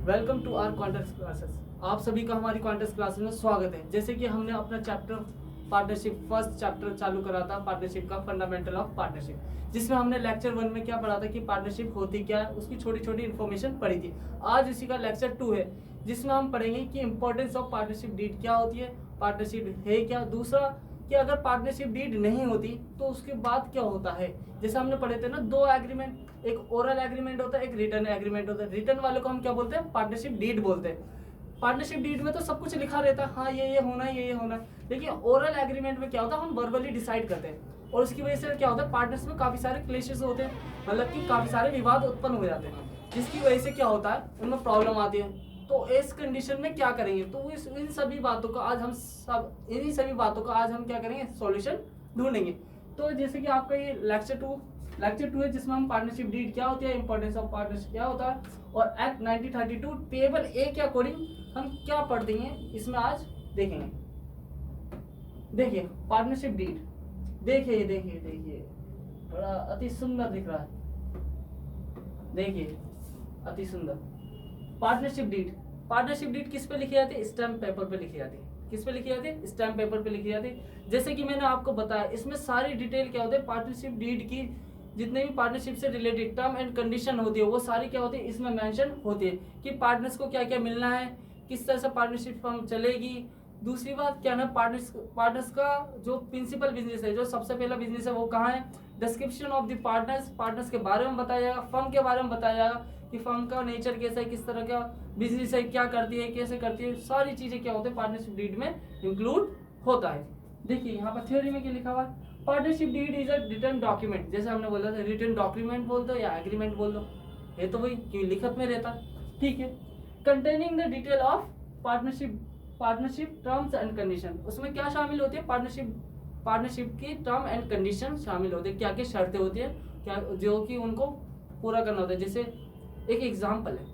Welcome to our quants classes. आप सभी का हमारी क्वांटस क्लासेस में स्वागत है। जैसे कि हमने अपना चैप्टर पार्टनरशिप फर्स्ट चैप्टर चालू करा था, पार्टनरशिप का फंडामेंटल ऑफ पार्टनरशिप, जिसमें हमने लेक्चर 1 में क्या पढ़ा था कि पार्टनरशिप होती क्या है, उसकी छोटी छोटी इन्फॉर्मेशन पढ़ी थी। आज इसी का लेक्चर 2 है, जिसमें हम पढ़ेंगे कि इंपॉर्टेंस ऑफ पार्टनरशिप डीड क्या होती है, पार्टनरशिप है क्या, दूसरा कि अगर पार्टनरशिप डीड नहीं होती तो उसके बाद क्या होता है। जैसे हमने पढ़े थे ना, दो एग्रीमेंट, एक ओरल एग्रीमेंट होता है, एक रिटर्न एग्रीमेंट होता है। रिटर्न वाले को हम क्या बोलते हैं, पार्टनरशिप डीड बोलते हैं। पार्टनरशिप डीड में तो सब कुछ लिखा रहता है, हाँ ये होना है, ये होना है। लेकिन ओरल एग्रीमेंट में क्या होता है, हम वर्बली डिसाइड करते हैं, और उसकी वजह से क्या होता है, पार्टनर्स में काफी सारे क्लेशेस होते हैं, मतलब कि काफी सारे विवाद उत्पन्न हो जाते हैं, जिसकी वजह से क्या होता है, उनमें प्रॉब्लम आती है। तो इस कंडीशन में क्या करेंगे, तो इन सभी बातों का आज हम क्या करेंगे, सॉल्यूशन ढूंढेंगे। तो जैसे कि आपका ये लेक्चर टू है, जिसमें हम पार्टनरशिप डीड क्या होती है, इंपॉर्टेंस ऑफ पार्टनरशिप क्या होता है, और एक्ट 1932 टेबल ए के अकॉर्डिंग हम क्या पढ़ते हैं, इसमें आज देखेंगे। देखिए पार्टनरशिप डीड, देखिए बड़ा अति सुंदर दिख रहा है, देखिए अति सुंदर। पार्टनरशिप डीड किस पे लिखी जाती है, स्टैम्प पेपर पे लिखी जाती है। किस पे लिखी जाती है, स्टैम्प पेपर पे लिखी जाती है। जैसे कि मैंने आपको बताया, इसमें सारी डिटेल क्या होती है, पार्टनरशिप डीड की जितने भी पार्टनरशिप से रिलेटेड टर्म एंड कंडीशन होती है, वो सारी क्या होती है, इसमें मेंशन होती है कि पार्टनर्स को क्या क्या मिलना है, किस तरह से पार्टनरशिप फर्म चलेगी। दूसरी बात क्या ना, पार्टनर्स का जो प्रिंसिपल बिजनेस है, जो सबसे पहला बिजनेस है, वो कहाँ है। डिस्क्रिप्शन ऑफ द पार्टनर्स के बारे में बताया जाएगा, फर्म के बारे में बताया जाएगा कि फर्म का नेचर कैसा है, किस तरह का बिजनेस है, क्या करती है, कैसे करती है, सारी चीजें क्या होती है पार्टनरशिप डीड में इंक्लूड होता है। देखिए यहाँ पर थ्योरी में क्या लिखा हुआ है, partnership deed is a written document. जैसे हमने बोला था, रिटन डॉक्यूमेंट बोल दो या एग्रीमेंट बोल दो, ये तो वही क्यों लिखत में रहता है, ठीक है। Containing the detail of partnership terms and condition. उसमें क्या शामिल होती है, पार्टनरशिप की टर्म एंड कंडीशन शामिल होते हैं, क्या क्या शर्तें होती है, क्या जो कि उनको पूरा करना होता है। जैसे एक एग्जाम्पल है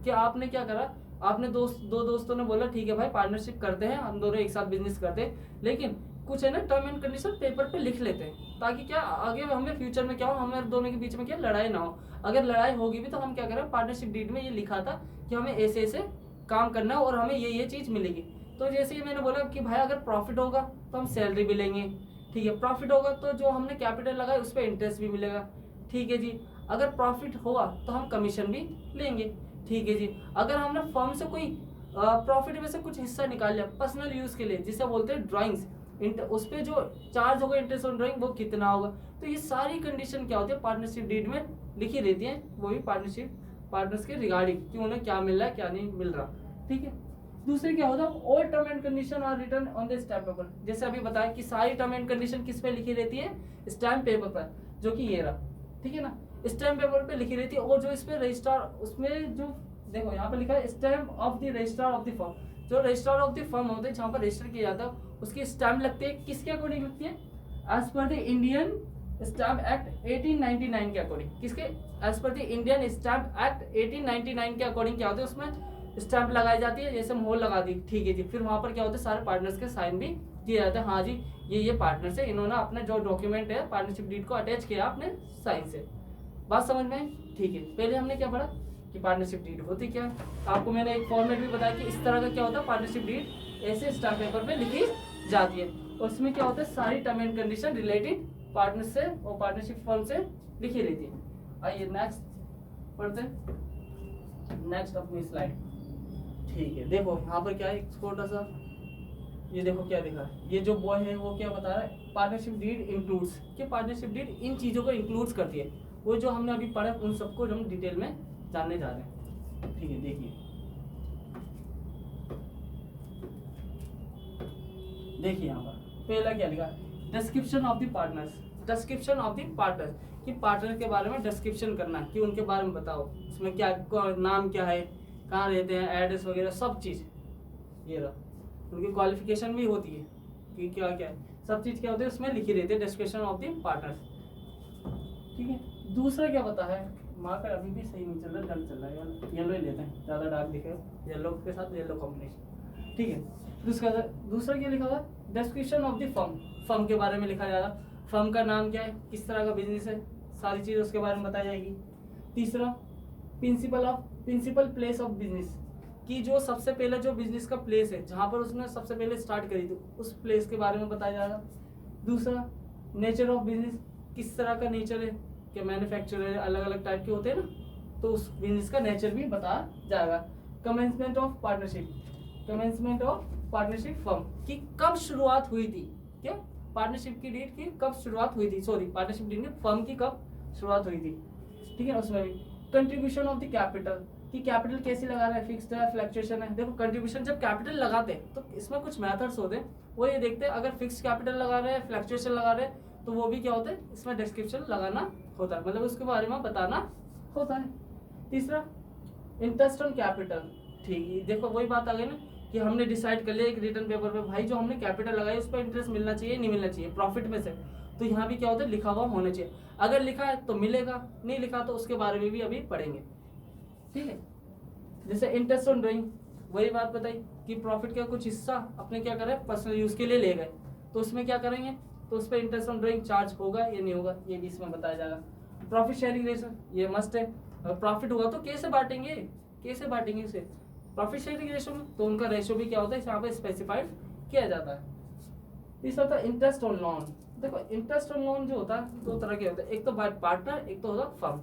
कि आपने क्या करा, आपने दो दोस्तों ने बोला ठीक है भाई पार्टनरशिप करते हैं, हम दोनों एक साथ बिजनेस करते हैं, लेकिन कुछ है ना टर्म एंड कंडीशन पेपर पे लिख लेते हैं, ताकि क्या आगे हमें फ्यूचर में क्या हो, हमारे दोनों के बीच में क्या लड़ाई ना हो। अगर लड़ाई होगी भी तो हम क्या करें, पार्टनरशिप डीड में ये लिखा था कि हमें ऐसे ऐसे काम करना है और हमें ये चीज मिलेगी। तो जैसे ही मैंने बोला कि भाई अगर प्रॉफिट होगा तो हम सैलरी भी लेंगे, ठीक है। प्रॉफिट होगा तो जो हमने कैपिटल लगाया उस पर इंटरेस्ट भी मिलेगा, ठीक है जी। अगर प्रॉफिट हुआ तो हम कमीशन भी लेंगे, ठीक है जी। अगर हमने फर्म से कोई प्रॉफिट में से कुछ हिस्सा निकाल लिया पर्सनल यूज के लिए, जिसे बोलते हैं ड्राइंग्स, उस पर जो चार्ज होगा इंटरेस्ट ऑन ड्राइंग वो कितना होगा। तो ये सारी कंडीशन क्या होती है पार्टनरशिप डीड में लिखी रहती है, वो भी पार्टनर्स के रिगार्डिंग कि उन्हें क्या मिल रहा है क्या नहीं मिल रहा, ठीक है। दूसरे क्या होता है, all term and condition are written on the stamp paper. जैसे अभी बताया कि सारी टर्म एंड कंडीशन किस पे लिखी रहती है, स्टैम्प पेपर पर, जो कि ये रहा, ठीक है ना। स्टैम्प पेपर पे लिखी रहती है, और जो इस पे रजिस्ट्रार, उसमें जो देखो यहाँ पे लिखा है stamp of the registrar of the firm. जो रजिस्ट्रार ऑफ द फर्म होते हैं, जहाँ पर रजिस्टर किया जाता है, उसकी स्टैम्प लगती है, किसके अकॉर्डिंग लगती है, as per the Indian stamp act 1899 के अकॉर्डिंग। किसके, as per the Indian stamp act 1899 के अकॉर्डिंग क्या होता है, उसमें स्टैंप लगाई जाती है, जैसे मोहर लगा दी, ठीक है जी। फिर वहां पर क्या होता है, सारे पार्टनर्स के साइन भी किए जाते हैं, हाँ जी ये पार्टनर्स है, इन्होंने अपना जो डॉक्यूमेंट है पार्टनरशिप डीड को अटैच किया अपने साइन से। बात समझ में, ठीक है। पहले हमने क्या पढ़ा कि पार्टनरशिप डीड होती क्या है, आपको मैंने एक फॉर्मेट भी बताया कि इस तरह का क्या होता है, पार्टनरशिप डीड ऐसे स्टैम्प पेपर पे लिखी जाती है, और उसमें क्या होता है, सारी term and condition related partner से और पार्टनरशिप फर्म से लिखी रहती है। आइए नेक्स्ट पढ़ते हैं, नेक्स्ट अपनी स्लाइड, ठीक है। देखो यहाँ पर क्या है, एक छोटा सा, ये देखो क्या दिखा है, ये जो बॉय है वो क्या बता रहा है, पार्टनरशिप डीड इंक्लूड्स, कि पार्टनरशिप डीड इन चीजों को इंक्लूड्स करती है। वो जो हमने अभी पढ़ा उन सबको हम डिटेल में जानने जा रहे हैं, ठीक है। देखिए यहाँ पर पहला क्या लिखा, description of the partners. Description of the partners, कि पार्टनर के बारे में डिस्क्रिप्शन करना है, कि उनके बारे में बताओ, उसमें क्या नाम क्या है, कहाँ रहते हैं, एड्रेस वगैरह सब चीज़, ये रहा। उनकी क्वालिफिकेशन भी होती है कि क्या क्या है, सब चीज़ क्या होती है उसमें लिखी रहती है, डिस्क्रिप्शन ऑफ द पार्टनर्स, ठीक है। दूसरा क्या पता है, मार्कर अभी भी सही नहीं चल रहा, डल चल रहा है, येलो ही लेते हैं, ज़्यादा डार्क दिखे, येलो के साथ येलो कॉम्बिनेशन, ठीक है। दूसरा क्या लिखा हुआ, description of the firm, firm के बारे में लिखा जाएगा, फर्म का नाम क्या है, किस तरह का बिजनेस है, सारी चीज़ उसके बारे में बताई जाएगी। तीसरा प्रिंसिपल प्लेस ऑफ बिजनेस, कि जो सबसे पहले जो बिजनेस का प्लेस है जहाँ पर उसने सबसे पहले स्टार्ट करी थी उस प्लेस के बारे में बताया जाएगा। दूसरा नेचर ऑफ बिजनेस, किस तरह का नेचर है, कि मैन्युफैक्चरर अलग अलग टाइप के होते हैं ना, तो उस बिजनेस का नेचर भी बताया जाएगा। कमेंसमेंट ऑफ पार्टनरशिप फर्म की कब शुरुआत हुई थी, क्या पार्टनरशिप की डेट की कब शुरुआत हुई थी, सॉरी पार्टनरशिप डेट में फर्म की कब शुरुआत हुई थी, ठीक है। उसमें भी कंट्रीब्यूशन ऑफ द कैपिटल, कि कैपिटल कैसे लगा रहे हैं, फिक्स्ड है फ्लक्चुएशन है। देखो कंट्रीब्यूशन जब कैपिटल लगाते हैं तो इसमें कुछ मेथड्स होते हैं, वो ये देखते हैं अगर फिक्स्ड कैपिटल लगा रहे हैं फ्लक्चुएशन लगा रहे हैं तो वो भी क्या होता है इसमें डिस्क्रिप्शन लगाना होता है, मतलब उसके बारे में बताना होता है। तीसरा इंटरेस्ट ऑन कैपिटल, ठीक है, देखो वही बात आ गई ना कि हमने डिसाइड कर लिया एक रिटर्न पेपर पे भाई जो हमने कैपिटल लगाई उस पर इंटरेस्ट मिलना चाहिए नहीं मिलना चाहिए प्रॉफिट में से, तो यहाँ भी क्या होता है लिखा हुआ होना चाहिए, अगर लिखा है तो मिलेगा, नहीं लिखा तो उसके बारे में भी अभी पढ़ेंगे, ठीक है। जैसे इंटरेस्ट ऑन ड्राइंग, वही बात बताई कि प्रॉफिट का कुछ हिस्सा अपने क्या करें पर्सनल यूज के लिए ले गए, तो उसमें क्या करेंगे, तो उस पर इंटरेस्ट ऑन ड्राइंग चार्ज होगा या नहीं होगा, ये भी इसमें बताया जाएगा। प्रॉफिट शेयरिंग रेशो, ये मस्ट है, अगर प्रॉफिट हुआ तो कैसे बांटेंगे इसे प्रॉफिट शेयरिंग रेशो में, तो उनका रेशो भी क्या होता है यहाँ पे स्पेसिफाइड किया जाता है। तीसरा होता है इंटरेस्ट ऑन लोन। देखो इंटरेस्ट ऑन लोन जो होता है दो तरह के होते हैं, एक तो बाय पार्टनर, एक तो होता है फर्म।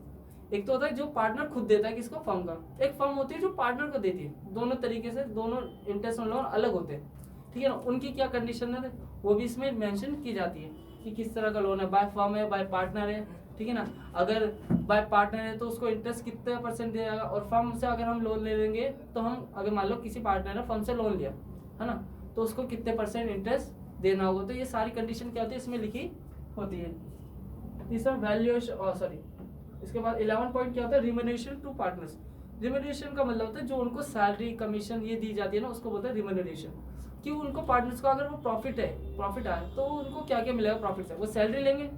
एक तो होता है जो पार्टनर खुद देता है किसको, फर्म का, एक फर्म होती है जो पार्टनर को देती है, दोनों तरीके से दोनों इंटरेस्ट ऑन लोन अलग होते हैं, ठीक है ना। उनकी क्या कंडीशन है वो भी इसमें मेंशन की जाती है कि किस तरह का लोन है, बाय फर्म है बाय पार्टनर है, ठीक है ना। अगर बाय पार्टनर है तो उसको इंटरेस्ट कितने % दिया जाएगा, और फर्म से अगर हम लोन ले लेंगे तो हम अगर मान लो किसी पार्टनर ने फर्म से लोन लिया है ना, तो उसको कितने % इंटरेस्ट देना होगा, तो ये सारी कंडीशन क्या होती है इसमें लिखी होती है। तीसरा वैल्यूएशन, सॉरी इसके बाद 11 पॉइंट क्या होता है, रिम्यूनरेशन टू पार्टनर्स। रिम्यूनरेशन का मतलब होता है जो उनको सैलरी कमीशन ये दी जाती है ना, उसको बोलते हैं रिम्यूनरेशन, कि उनको पार्टनर्स को अगर वो प्रॉफिट आए तो उनको क्या क्या मिलेगा प्रॉफिट से, वो सैलरी लेंगे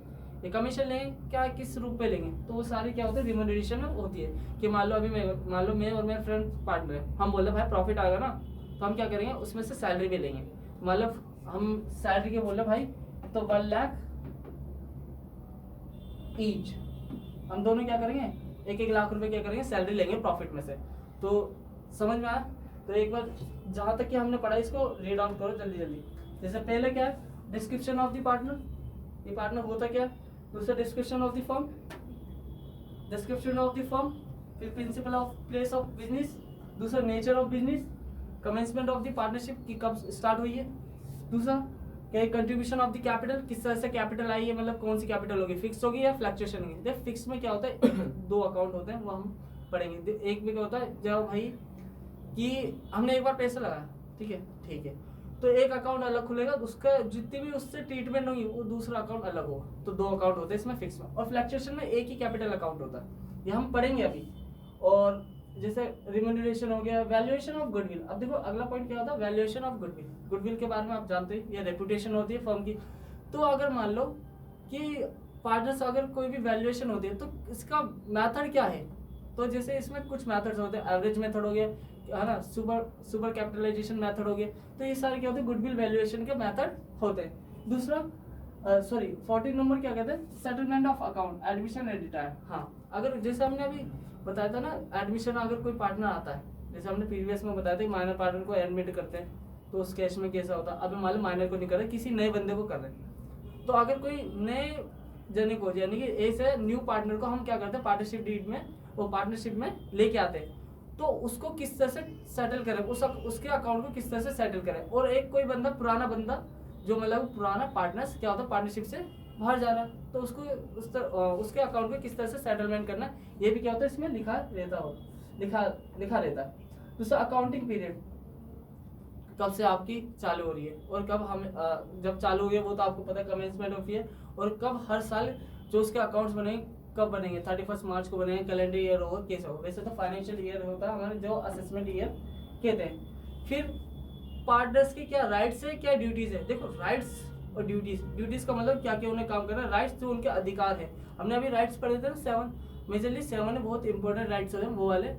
या कमीशन लेंगे, क्या किस रूप में लेंगे, तो वो सारी क्या होते हैं रिम्यूनरेशन होती है। कि मान लो मैं और मेरा फ्रेंड पार्टनर है, हम बोल रहे भाई प्रॉफिट आएगा ना, तो हम क्या करेंगे उसमें से सैलरी भी लेंगे, मतलब हम सैलरी के बोल रहे भाई तो 1 लाख ईच, हम दोनों क्या करेंगे 1-1 लाख रुपए क्या करेंगे सैलरी लेंगे प्रॉफिट में से। तो समझ में आया, तो एक बार जहां तक कि हमने पढ़ा इसको रीड आउट करो जल्दी जल्दी। जैसे पहले क्या है डिस्क्रिप्शन ऑफ द पार्टनर, ये पार्टनर होता क्या है। दूसरा डिस्क्रिप्शन ऑफ द फर्म, फिर principal of place of business, दूसरा nature of business, commencement of the partnership की कब स्टार्ट हुई है, दूसरा क्या कंट्रीब्यूशन ऑफ द कैपिटल, किस तरह से कैपिटल आई है, मतलब कौन सी कैपिटल होगी, फिक्स होगी या फ्लक्चुएशन होगी। देख फिक्स में क्या होता है 2 अकाउंट होते हैं वो हम पढ़ेंगे। एक में क्या होता है जब भाई कि हमने एक बार पैसा लगाया, ठीक है, तो एक अकाउंट अलग खुलेगा, उसका जितनी भी उससे ट्रीटमेंट होगी वो दूसरा अकाउंट अलग होगा, तो 2 अकाउंट होते हैं इसमें फिक्स में। और फ्लक्चुएशन में एक ही कैपिटल अकाउंट होता है, ये हम पढ़ेंगे अभी। और जैसे रिम्यूनरेशन हो गया, वैल्यूएशन ऑफ गुडविल। अब देखो अगला पॉइंट क्या होता है वैल्यूएशन ऑफ गुडविल। गुडविल के बारे में आप जानते हैं, ये रेपुटेशन होती है फर्म की। तो अगर मान लो कि पार्टनर्स अगर कोई भी वैल्यूएशन होती है तो इसका मेथड क्या है, तो जैसे इसमें कुछ मेथड्स होते हैं, एवरेज मेथड हो गया है ना, सुपर कैपिटलाइजेशन मेथड हो गया, तो ये सारे क्या होते हैं गुडविल वैल्यूएशन के मेथड होते हैं। दूसरा 14 नंबर क्या कहते हैं settlement of account, admission and retire. हाँ अगर जैसे हमने अभी बताया था ना एडमिशन, अगर कोई पार्टनर आता है, जैसे हमने प्रीवियस में बताया था माइनर पार्टनर को एडमिट करते हैं तो उस केस में कैसा होता है। अभी मान लो माइनर को नहीं कर रहे, किसी नए बंदे को कर रहे हैं, तो अगर कोई नए जने को यानी कि ऐसे न्यू पार्टनर को हम क्या करते हैं पार्टनरशिप डीड में वो पार्टनरशिप में लेके आते हैं, तो उसको किस तरह से सेटल करें, उसके अकाउंट को किस तरह से सेटल करें। और एक कोई बंदा पुराना बंदा जो मतलब पुराना पार्टनर्स क्या होता है पार्टनरशिप से बाहर जा रहा है, तो उसको उसके अकाउंट को किस तरह से सेटलमेंट करना है, ये भी क्या होता है इसमें लिखा रहता है। दूसरा अकाउंटिंग पीरियड, कब से आपकी चालू हो रही है और कब हम जब चालू हुई है वो तो आपको पता है कमेंसमेंट ऑफ ईयर, और कब हर साल जो उसके अकाउंट्स बनेंगे कब बनेंगे 31 मार्च को बनेंगे, कैलेंडर ईयर होगा कैसे होगा। वैसे तो फाइनेंशियल ईयर होता है हमारे जो असेसमेंट ईयर कहते हैं। फिर पार्टनर्स की क्या राइट्स है क्या ड्यूटीज है। देखो राइट्स और ड्यूटीज का मतलब क्या क्या उन्हें काम करना है, राइट्स जो उनके अधिकार है। हमने अभी राइट्स पढ़े थे ना 7, मेजरली 7 में बहुत इंपॉर्टेंट राइट्स होते हैं वो वाले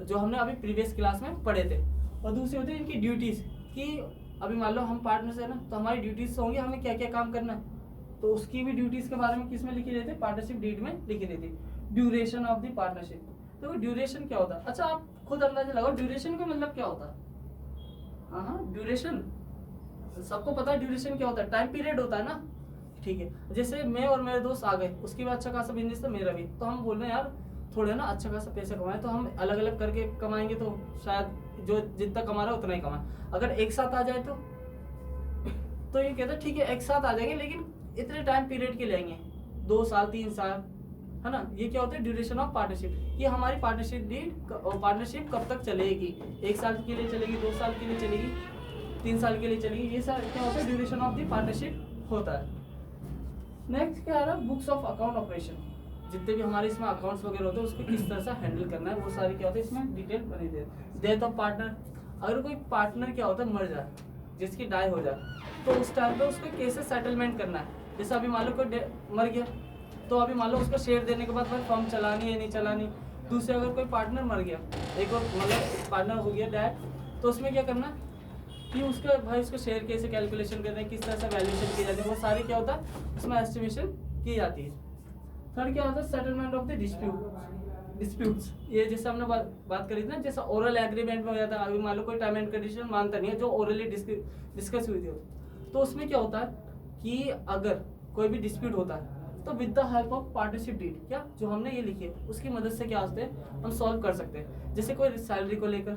जो हमने अभी प्रीवियस क्लास में पढ़े थे। और दूसरी होती है इनकी ड्यूटीज कि अभी मान लो हम पार्टनर्स है ना, तो हमारी ड्यूटीज होंगी हमें क्या क्या काम करना है, तो उसकी भी ड्यूटीज के बारे में किस में लिखी रहती है पार्टनरशिप डीड में लिखी रहती है। ड्यूरेशन ऑफ द पार्टनरशिप, तो ड्यूरेशन क्या होता है? अच्छा आप खुद अंदाजा लगाओ ड्यूरेशन का मतलब क्या होता है? हाँ ड्यूरेशन सबको पता है, ड्यूरेशन क्या होता है? टाइम पीरियड होता है ना। ठीक है, जैसे मैं और मेरे दोस्त आ गए, उसकी भी अच्छा खासा बिजनेस था, मेरा भी, तो हम बोल रहे हैं यार थोड़े ना अच्छा खासा पैसा कमाए, तो हम अलग अलग करके कमाएंगे तो शायद जो जितना कमा रहा है उतना ही कमाए। अगर एक साथ आ जाए तो ये कहता है ठीक है एक साथ आ जाएंगे, लेकिन इतने टाइम पीरियड के लेंगे, 2 साल 3 साल, है ना। ये क्या होता है? Duration of partnership. ये हमारी पार्टनरशिप कब तक चलेगी? 1 साल के लिए चलेगी, 2 साल के लिए चलेगी, 3 साल के लिए चलेगी, ये सब क्या होता है? ड्यूरेशन ऑफ द पार्टनरशिप होता है। नेक्स्ट क्या आ रहा है? Books of account operation. जितने भी हमारे इसमें अकाउंट्स वगैरह होते हैं उसको किस तरह से हैंडल करना है वो सारी क्या होता है इसमें डिटेल बनी दे। डेथ ऑफ पार्टनर, अगर कोई पार्टनर क्या होता है मर जाए, जिसकी डाई हो जाए, तो उस टाइम पे उसको कैसे सेटलमेंट करना है। जैसे अभी मान लो कोई मर गया, तो अभी मान लो उसको शेयर देने के बाद भाई फर्म चलानी है नहीं चलानी। दूसरे अगर कोई पार्टनर मर गया, एक और मतलब पार्टनर हो गया डैड, तो उसमें क्या करना कि उसका भाई उसको शेयर कैसे कैलकुलेशन करना है, किस तरह से वैल्यूएशन की जाती है, वो सारी क्या होता है उसमें एस्टिमेशन की जाती है। थर्ड क्या होता है? Settlement of the disputes. ये जैसे हमने बात करी थी ना, जैसा ओरल एग्रीमेंट में हो जाता है। अभी मान लो कोई टर्म एंड कंडीशन मानता नहीं है, जो ओरली डिस्कस हुई थी, तो उसमें क्या होता है कि अगर कोई भी डिस्प्यूट होता है तो with the help of partnership deed, क्या जो हमने ये लिखी है उसकी मदद से क्या होते हैं हम सॉल्व कर सकते हैं। जैसे कोई सैलरी को लेकर,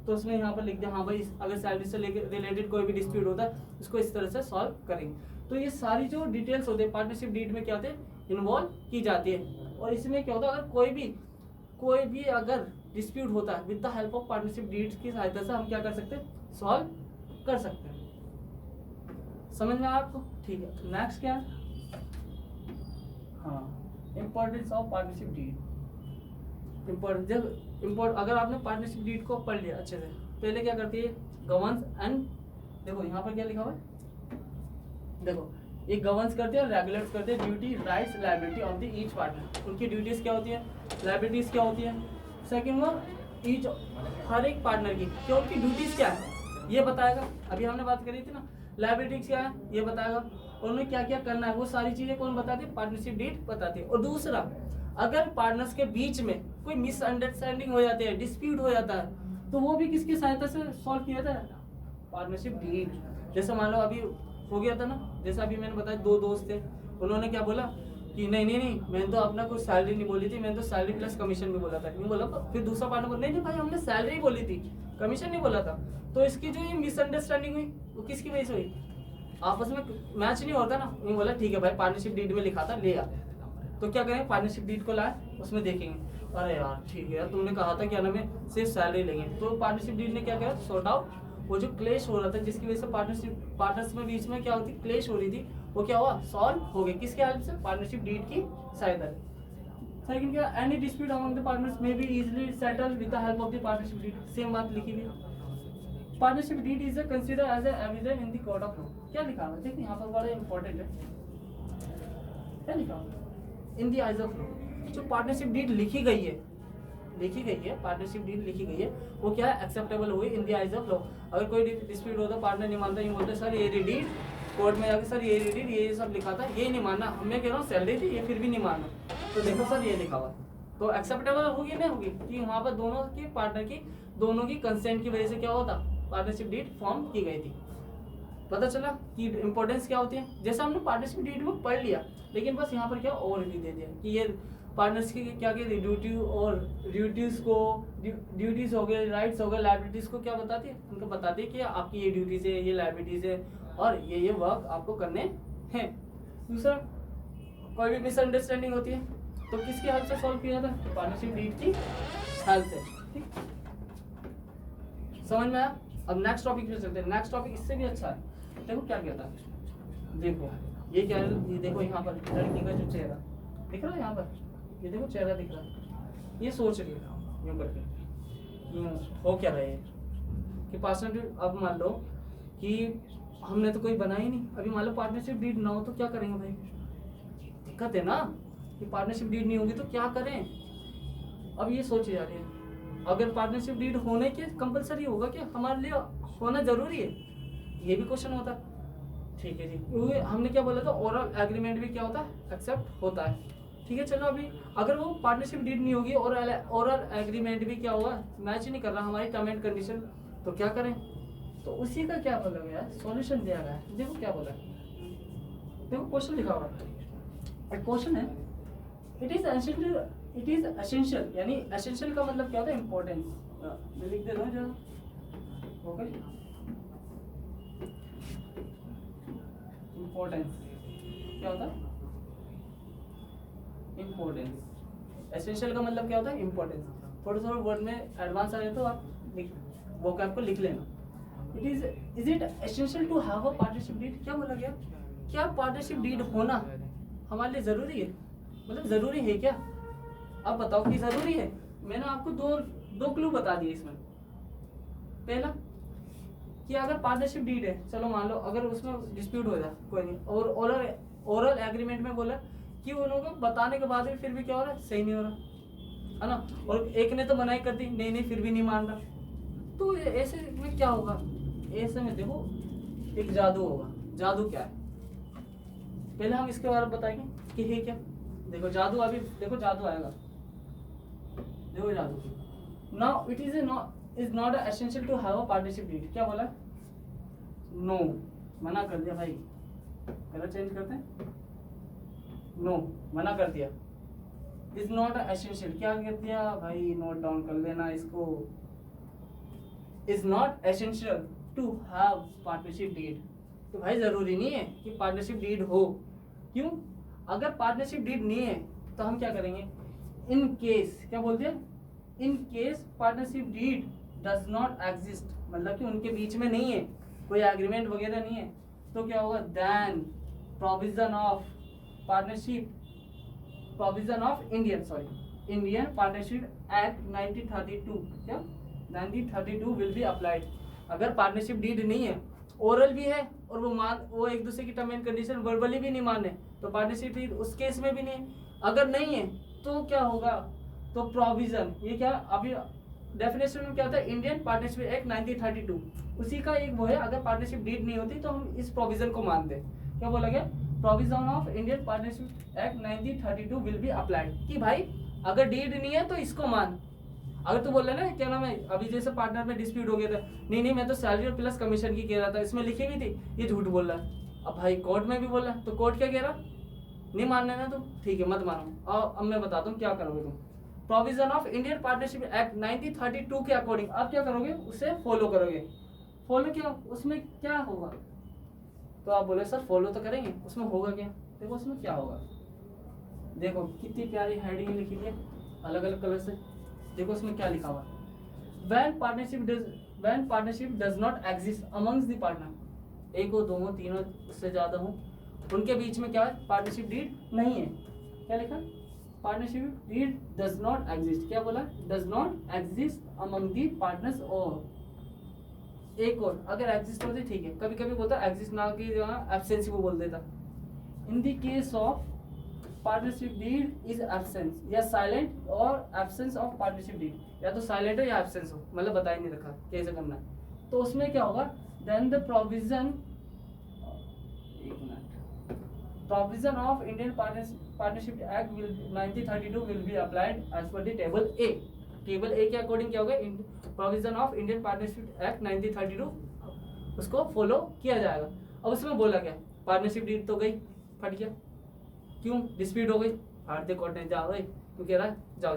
तो उसमें यहाँ पर लिख दिया हाँ भाई अगर सैलरी से रिलेटेड कोई भी डिस्प्यूट होता है उसको इस तरह से सॉल्व करेंगे। तो ये सारी जो डिटेल्स होते हैं पार्टनरशिप डीड में क्या होते हैं इन्वॉल्व की जाती है। और इसमें क्या होता है अगर कोई भी अगर डिस्प्यूट होता है with the help of partnership deed की सहायता से हम क्या कर सकते हैं सॉल्व कर सकते हैं। समझ में आया आपको? ठीक है, नेक्स्ट क्या है? हाँ, इम्पोर्टेंस ऑफ पार्टनरशिप डीड। अगर आपने पार्टनरशिप डीड को पढ़ लिया अच्छे से, पहले क्या करती है गवर्नेंस एंड, देखो यहाँ पर क्या लिखा हुआ है, देखो ये गवर्नेंस करते हैं, रेगुलेट करते हैं duty rights liability of the each partner. उनकी ड्यूटीज क्या होती है, लायबिलिटीज क्या होती है। सेकंड वन ईच, हर एक पार्टनर की क्या उनकी ड्यूटीज क्या है ये बताएगा। अभी हमने बात करी थी ना, लायबिलिटीज क्या है ये बताएगा, और उन्हें क्या क्या करना है वो सारी चीजें कौन बताती है? पार्टनरशिप डीड बताती है। और दूसरा, अगर पार्टनर्स के बीच में कोई मिसअंडरस्टैंडिंग हो जाती है, डिस्प्यूट हो जाता है, तो वो भी किसकी सहायता से सॉल्व किया जाता है? Partnership deed. जैसे मान लो अभी हो गया था ना, जैसा अभी मैंने बताया 2 दोस्त थे, उन्होंने क्या बोला कि नहीं मैंने तो अपना कोई सैलरी नहीं बोली थी, मैंने तो सैलरी प्लस कमीशन भी बोला था, नहीं बोला। फिर दूसरा पार्टनर बोला नहीं भाई हमने सैलरी बोली थी, कमीशन नहीं बोला था। तो इसकी जो ये मिसअंडरस्टैंडिंग हुई वो किसकी वजह से हुई? आपस में मैच नहीं होता ना। नहीं बोला ठीक है भाई पार्टनरशिप डीड में लिखा था ले आ, तो क्या करेंगे पार्टनरशिप डीड को लाए उसमें देखेंगे, अरे यार ठीक है यार तुमने कहा था क्या नाम है सिर्फ सैलरी लेंगे। तो पार्टनरशिप डीड ने क्या किया सॉर्ट आउट वो जो क्लेश हो रहा था, जिसकी वजह से पार्टनर्स में बीच में क्या होती क्लेश हो रही थी, वो क्या हुआ सॉल्व हो गया। किसके हेल्प से? पार्टनरशिप डीड की सहायता से। सेकंड क्या, any dispute among the partners may be easily settled with the help of the partnership deed. Same बात लिखी हुई है। Partnership deed is consider as evidence in the court of law. क्या लिखा है देखिए यहाँ पर बड़ा इंपॉर्टेंट है, क्या लिखा है in the eyes of law. जो पार्टनरशिप डीड लिखी गई है पार्टनरशिप डीड लिखी गई है वो क्या है एक्सेप्टेबल हुई in the eyes of law. अगर कोई डिस्प्यूट होता पार्टनर नहीं मानता, ये बोलते सर ये डीड कोर्ट में जाकर सर ये डीड ये सब लिखा था ये नहीं मानना, मैं कह रहा हूँ सैलरी थी ये फिर भी नहीं मानना, तो देखो सर ये लिखा हुआ, तो एक्सेप्टेबल होगी नहीं होगी कि वहाँ पर दोनों की पार्टनर की दोनों की कंसेंट की वजह से क्या होता पार्टनरशिप डीड फॉर्म की गई थी। पता चला कि इंपॉर्टेंस क्या होती है। जैसा हमने पार्टनरशिप डीड में पढ़ लिया, लेकिन बस यहाँ पर क्या ओवरव्यू दे दिया कि ये पार्टनर्स की क्या क्या ड्यूटी और ड्यूटीज हो गए, राइट्स हो गए, लायबिलिटीज को क्या बताती है, उनको बताती है कि आपकी ये ड्यूटीज है ये लायबिलिटीज है और ये वर्क आपको करने हैं। दूसरा, कोई भी मिसअंडरस्टैंडिंग होती है तो किसकी हेल्प से सॉल्व किया जाता है? पार्टनरशिप डीड की हेल्प से। ठीक, समझ में आया? अब नेक्स्ट टॉपिक पे चलते हैं। नेक्स्ट टॉपिक इससे भी अच्छा है। देखो क्या कहता है, देखो ये क्या है, ये देखो यहाँ पर लड़की का जो चेहरा दिख रहा है, यहाँ पर ये देखो चेहरा दिख रहा है, ये सोच रही है यूँ करके, यूँ हो क्या रहे हैं कि पार्टनरशिप। अब मान लो कि हमने तो कोई बना ही नहीं, अभी मान लो पार्टनरशिप डीड ना हो तो क्या करेंगे भाई? दिक्कत है ना कि पार्टनरशिप डीड नहीं होगी तो क्या करें। अब ये सोची जा रही है अगर पार्टनरशिप डीड होने के कंपलसरी होगा क्या हमारे लिए होना जरूरी है, ये भी क्वेश्चन होता है। ठीक है जी, हमने क्या बोला था ओरल एग्रीमेंट भी क्या होता है एक्सेप्ट होता है। ठीक है। चलो अभी अगर वो पार्टनरशिप डीड नहीं होगी और ओरल एग्रीमेंट भी क्या होगा, मैच ही नहीं कर रहा हमारी टर्म एंड कंडीशन, तो क्या करें? तो उसी का क्या बोला गया है, सॉल्यूशन दिया गया है। देखो क्या बोला है, देखो क्वेश्चन लिखा हुआ है, क्वेश्चन है इट इज एसेंशियल, यानी एसेंशियल का मतलब क्या होता है, इंपॉर्टेंस। मैं लिख देता हूँ जरा, ओके। इंपॉर्टेंस क्या होता है, इम्पोर्टेंस। एसेंशियल का मतलब क्या होता है, इम्पोर्टेंस। थोड़ा थोड़ा वर्ड में एडवांस आ रहे तो आप वो आपको लिख लेना। Is it essential to have a partnership deed, क्या बोला गया, क्या पार्टनरशिप डीड होना हमारे लिए जरूरी है, मतलब जरूरी है क्या? आप बताओ कि जरूरी है। मैंने आपको दो क्लू बता दिए इसमें। पहला कि अगर पार्टनरशिप डीड है, चलो मान लो अगर उसमें डिस्प्यूट हो जाए कोई नहीं, और ओरल एग्रीमेंट में बोला कि उन लोगों को बताने के बाद भी फिर भी क्या हो रहा है, सही नहीं हो रहा है ना, और एक ने तो मनाही कर दी, नहीं फिर भी नहीं मान रहा, तो ऐसे में क्या होगा, ऐसे में देखो एक जादू होगा। जादू क्या है, पहले हम इसके बारे में बताएंगे कि है क्या। देखो जादू, अभी देखो जादू आएगा, देखो जादू। Now it is not essential to have a partnership deed, क्या बोला, नो, मना कर दिया भाई, कलर चेंज करते हैं, नो मना कर दिया। इज नॉट एसेंशियल, क्या कर दिया भाई, नोट डाउन कर लेना इसको। Is not essential to have partnership deed, तो भाई जरूरी नहीं है कि पार्टनरशिप डीड हो। क्यों? अगर पार्टनरशिप डीड नहीं है तो हम क्या करेंगे, इन केस, क्या बोलते हैं, in case partnership deed does not exist, मतलब कि उनके बीच में नहीं है, कोई एग्रीमेंट वगैरह नहीं है, तो क्या होगा, then provision of partnership, provision of Indian partnership act 1932, क्या 1932 विल बी अप्लाइड। अगर पार्टनरशिप डीड नहीं है, ओरल भी है, और वो एक दूसरे की टर्म एंड कंडीशन वर्बली भी नहीं माने, तो पार्टनरशिप डीड उस केस में भी नहीं है। अगर नहीं है तो क्या होगा, तो प्रोविजन, ये क्या अभी डेफिनेशन में क्या होता है, इंडियन पार्टनरशिप एक्ट 1932, उसी का एक वो है। अगर पार्टनरशिप डीड नहीं होती तो हम इस प्रोविजन को मानते हैं, क्या बोला गया, provision of Indian partnership act 1932 will be applied, कि भाई अगर डीड नहीं है तो इसको मान। अगर तू बोल रहा है ना, क्या नाम है, अभी जैसे पार्टनर में डिस्प्यूट हो गया था, नहीं मैं तो सैलरी और प्लस कमीशन की कह रहा था, इसमें लिखी हुई थी, ये झूठ बोल रहा है। अब भाई कोर्ट में भी बोला, तो कोर्ट क्या कह रहा, नहीं मानना है ना तुम, ठीक है मत मानो। अब मैं बताता हूँ क्या करोगे तुम। Provision of Indian partnership act 1932 के अकॉर्डिंग आप क्या करोगे, उसे फॉलो करोगे। फॉलो क्या, उसमें क्या होगा, तो आप बोले सर फॉलो तो करेंगे, उसमें होगा क्या, देखो उसमें क्या होगा। देखो कितनी प्यारी हेडिंग लिखी है अलग अलग कलर से, देखो उसमें क्या लिखा हुआ है, when partnership does not exist amongst the partner, एक हो, दो हो, तीन हो, उससे ज्यादा हो, उनके बीच में क्या है, पार्टनरशिप डीड नहीं है। क्या लिखा, partnership deed does not exist, क्या बोला, does not exist among the partners. और एक और अगर एग्जिस्ट होती ठीक है, कभी कभी बोलता एग्जिस्ट ना की जगह एब्सेंस वो बोल देता। In the case of partnership deed is absence या साइलेंट, और एब्सेंस ऑफ पार्टनरशिप डीड, या तो साइलेंट हो या एब्सेंस हो, मतलब बता ही नहीं रखा कैसे करना है, तो उसमें क्या होगा, then the provision of Indian partnership act 1932 will be applied as per the table A. Table A के अकॉर्डिंग क्या होगा, provision of Indian partnership act 1932 उसको फॉलो किया जाएगा। अब उसमें बोला क्या, पार्टनरशिप डीड तो गई, फट गया, क्यों, डिस्प्यूट हो गई, हारते कोर्ट ने, जाओ भाई तू कह रहा है, जाओ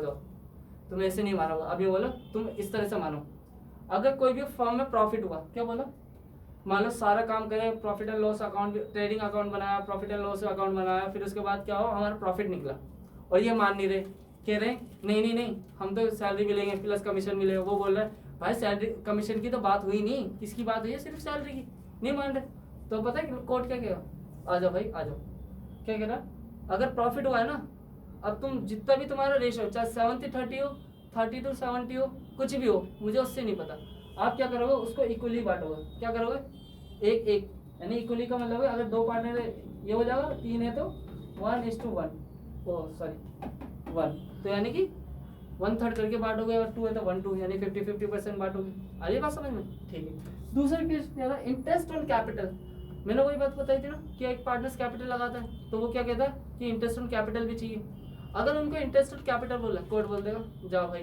तुम ऐसे नहीं मानोगे। अभी बोलो तुम इस तरह से मानो, अगर कोई भी फर्म में प्रॉफिट हुआ, क्या बोला, मान लो सारा काम करे, profit and loss account, trading account बनाया, प्रॉफिट एंड लॉस अकाउंट बनाया, फिर उसके बाद क्या हो, हमारा प्रॉफिट निकला, और ये मान नहीं रहे, कह रहे नहीं हम तो सैलरी मिलेंगे प्लस कमीशन मिलेगा। वो बोल रहा है भाई सैलरी कमीशन की तो बात हुई नहीं, किसकी बात हुई है, सिर्फ सैलरी की, नहीं मान रहे। तो पता है कोर्ट क्या कहेगा, आ जाओ भाई आ जाओ, क्या कह रहा, अगर प्रॉफिट हुआ है ना, अब तुम जितना भी तुम्हारा रेशो, चाहे 70-30 हो, 30-70 हो, कुछ भी हो, मुझे उससे नहीं पता, आप क्या करोगे, उसको इक्वली बांटोगे। क्या करोगे, एक यानी इक्वली का मतलब है, अगर दो पार्टनर ये हो जाएगा, 3 है तो 1:1, ओ सॉरी 1, तो यानी कि 1/3 करके बांटोगे, और 2 है तो 1/2, यानी 50-50% बांटोगे। आ रही बात समझ में, ठीक है। दूसरा केस क्या था, इंटरेस्ट ऑन कैपिटल, मैंने वही बात बताई थी ना कि एक पार्टनर्स कैपिटल लगाता है, तो वो क्या कहता है कि इंटरेस्ट ऑन कैपिटल भी चाहिए। अगर उनको इंटरेस्टेड कैपिटल बोला, कोर्ट बोल देगा जाओ भाई,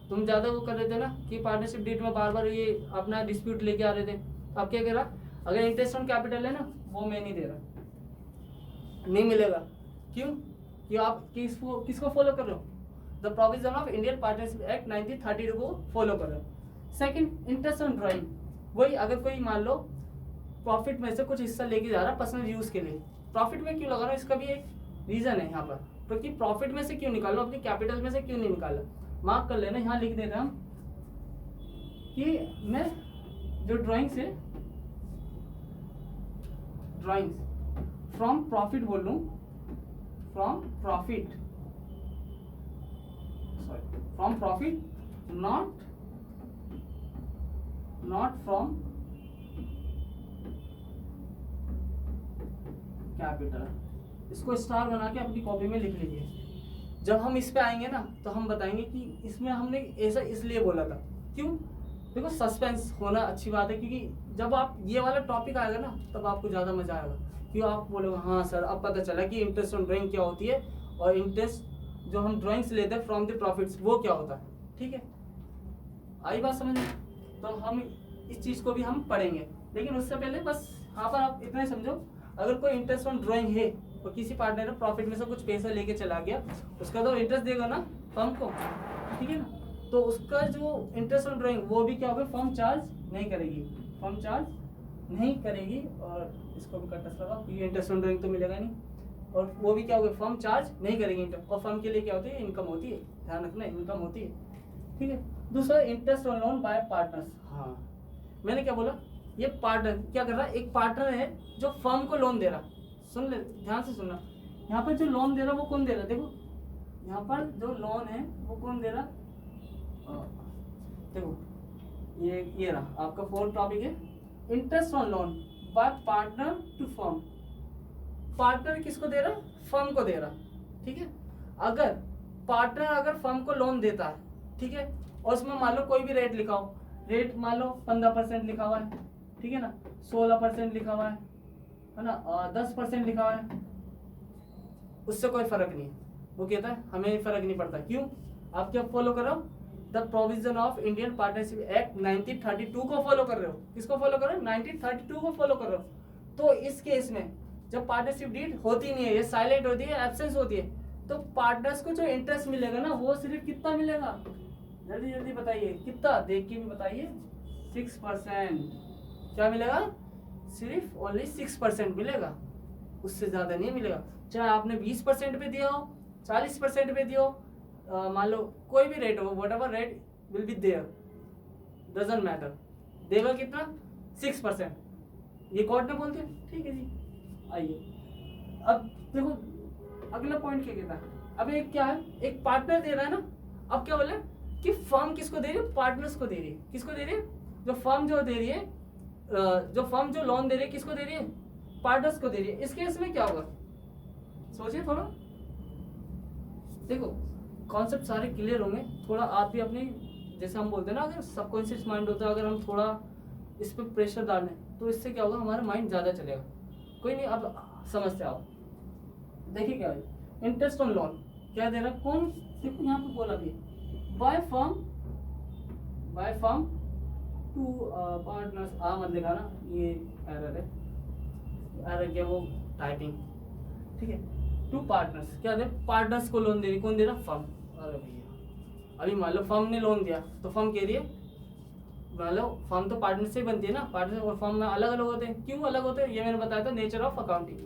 तुम ज़्यादा वो कर रहे थे ना कि पार्टनरशिप डीड में बार बार ये अपना डिस्प्यूट लेके आ रहे थे, अब क्या कह रहा, अगर इंटरेस्ट ऑन कैपिटल है ना वो मैं नहीं दे रहा, नहीं मिलेगा। क्यों? कि आप किसको फॉलो कर रहे हो, the provision of Indian partnership act 1932 को फॉलो कर रहे हो। सेकंड, इंटरेस्ट ऑन ड्राइंग, वही अगर कोई मान लो प्रॉफिट में से कुछ हिस्सा लेके जा रहा है पर्सनल यूज के लिए, प्रॉफिट में क्यों लगा रहा हूँ इसका भी एक रीजन है यहाँ पर, क्योंकि प्रॉफिट में से क्यों निकालो, अपनी कैपिटल में से क्यों नहीं निकाला। मार्क कर लेना, यहाँ लिख देते हम कि मैं जो ड्राइंग्स है, ड्राइंग्स फ्रॉम प्रॉफिट बोल लूँ, from profit, sorry from profit, not from capital. इसको स्टार बना के अपनी कॉपी में लिख लीजिए। जब हम इस पे आएंगे ना तो हम बताएंगे कि इसमें हमने ऐसा इसलिए बोला था, क्यों। देखो सस्पेंस होना अच्छी बात है, क्योंकि जब आप ये वाला टॉपिक आएगा ना तब आपको ज़्यादा मजा आएगा, क्यों आप बोलोगे हाँ सर अब पता चला कि इंटरेस्ट ऑन ड्राइंग क्या होती है और इंटरेस्ट जो हम ड्राइंग्स लेते हैं फ्रॉम द प्रॉफिट्स वो क्या होता है। ठीक है, आई बात समझ में। तो हम इस चीज़ को भी हम पढ़ेंगे, लेकिन उससे पहले बस यहाँ पर आप इतना ही समझो, अगर कोई इंटरेस्ट ऑन ड्राइंग है और किसी पार्टनर ने प्रॉफिट में से कुछ पैसा लेके चला गया, उसका तो इंटरेस्ट देगा ना फर्म को, ठीक है ना, तो उसका जो इंटरेस्ट ऑन ड्राइंग वो भी क्या होगा, फर्म चार्ज नहीं करेगी, फर्म चार्ज नहीं करेगी। और इसको भी कट लगा क्योंकि इंटरेस्ट ऑन ड्राइंग तो मिलेगा नहीं, और वो भी क्या होगा, फर्म चार्ज नहीं करेगी इंटरेस्ट, और फर्म के लिए क्या होती है, इनकम होती है, ध्यान रखना इनकम होती है। ठीक है, दूसरा interest on loan bye partners. हाँ मैंने क्या बोला, ये पार्टनर क्या कर रहा है, एक पार्टनर है जो फर्म को लोन दे रहा, सुन ले ध्यान से सुनना, यहाँ पर जो लोन दे रहा वो कौन दे रहा, देखो यहाँ पर जो लोन है वो कौन दे रहा, देखो ये रहा आपका फोर्थ टॉपिक है, interest on loan by partner to firm. Partner किसको दे रहा, फर्म को दे रहा। ठीक है, अगर पार्टनर अगर फर्म को लोन देता है, ठीक है, और उसमें मान लो कोई भी रेट लिखा हो, रेट मान लो 15% लिखा हुआ है, ठीक है ना, 16% लिखा हुआ है ना, 10% लिखा हुआ है, उससे कोई फर्क नहीं है। वो कहता है हमें फर्क नहीं पड़ता, क्यों, आप क्या फॉलो कर रहे हो, the provision of Indian partnership act 1932 को फॉलो कर रहे हो। किसको फॉलो कर रहे हो, 1932 को फॉलो कर रहे हो। तो इस केस में जब पार्टनरशिप डीड होती नहीं है, ये साइलेंट होती है, एब्सेंस होती है, तो पार्टनर्स को जो इंटरेस्ट मिलेगा ना वो सिर्फ कितना मिलेगा, जल्दी जल्दी बताइए, कितना, देख के भी बताइए, 6%। क्या मिलेगा, सिर्फ ओनली 6% मिलेगा, उससे ज़्यादा नहीं मिलेगा। चाहे आपने 20% पे दिया हो, 40% पे दिया हो, मान लो कोई भी रेट हो, whatever rate will be there, doesn't matter, देगा कितना, 6%। ये कोर्ट ने बोलते हैं, ठीक है जी। आइए अब देखो अगला पॉइंट क्या कहता है, अब एक क्या है, एक पार्टनर दे रहा है ना, अब क्या बोले कि फर्म किसको दे रही है, पार्टनर्स को दे रही है। किसको दे रही है, जो फर्म जो दे रही है, जो फर्म जो लोन दे रही है किसको दे रही है, पार्टनर्स को दे रही है। इस केस में क्या होगा, सोचिए थोड़ा, देखो कॉन्सेप्ट सारे क्लियर होंगे, थोड़ा आप भी अपने, जैसे हम बोलते हैं ना, अगर सबकॉन्शियस माइंड होता है, अगर हम थोड़ा इस पर प्रेशर डालें तो इससे क्या होगा, हमारा माइंड ज़्यादा चलेगा। कोई नहीं, अब समझते आओ, देखिए क्या है, इंटरेस्ट ऑन लोन क्या दे रहा है, कौन, देखो यहाँ पे बोला भी बाय फर्म टू पार्टनर्स, मत लिखा ना, ये एरर है, एरर क्या, वो टाइपिंग, ठीक है, टू पार्टनर्स, क्या दे, पार्टनर्स को लोन दे रही, कौन दे रहा, फर्म। अरे भैया अभी मान लो फर्म ने लोन दिया तो फर्म कह रही है, मान लो फर्म तो पार्टनर से बनती है ना, पार्टनर और फर्म में अलग अलग होते हैं, क्यों अलग होते हैं, ये मैंने बताया था, nature of accounting,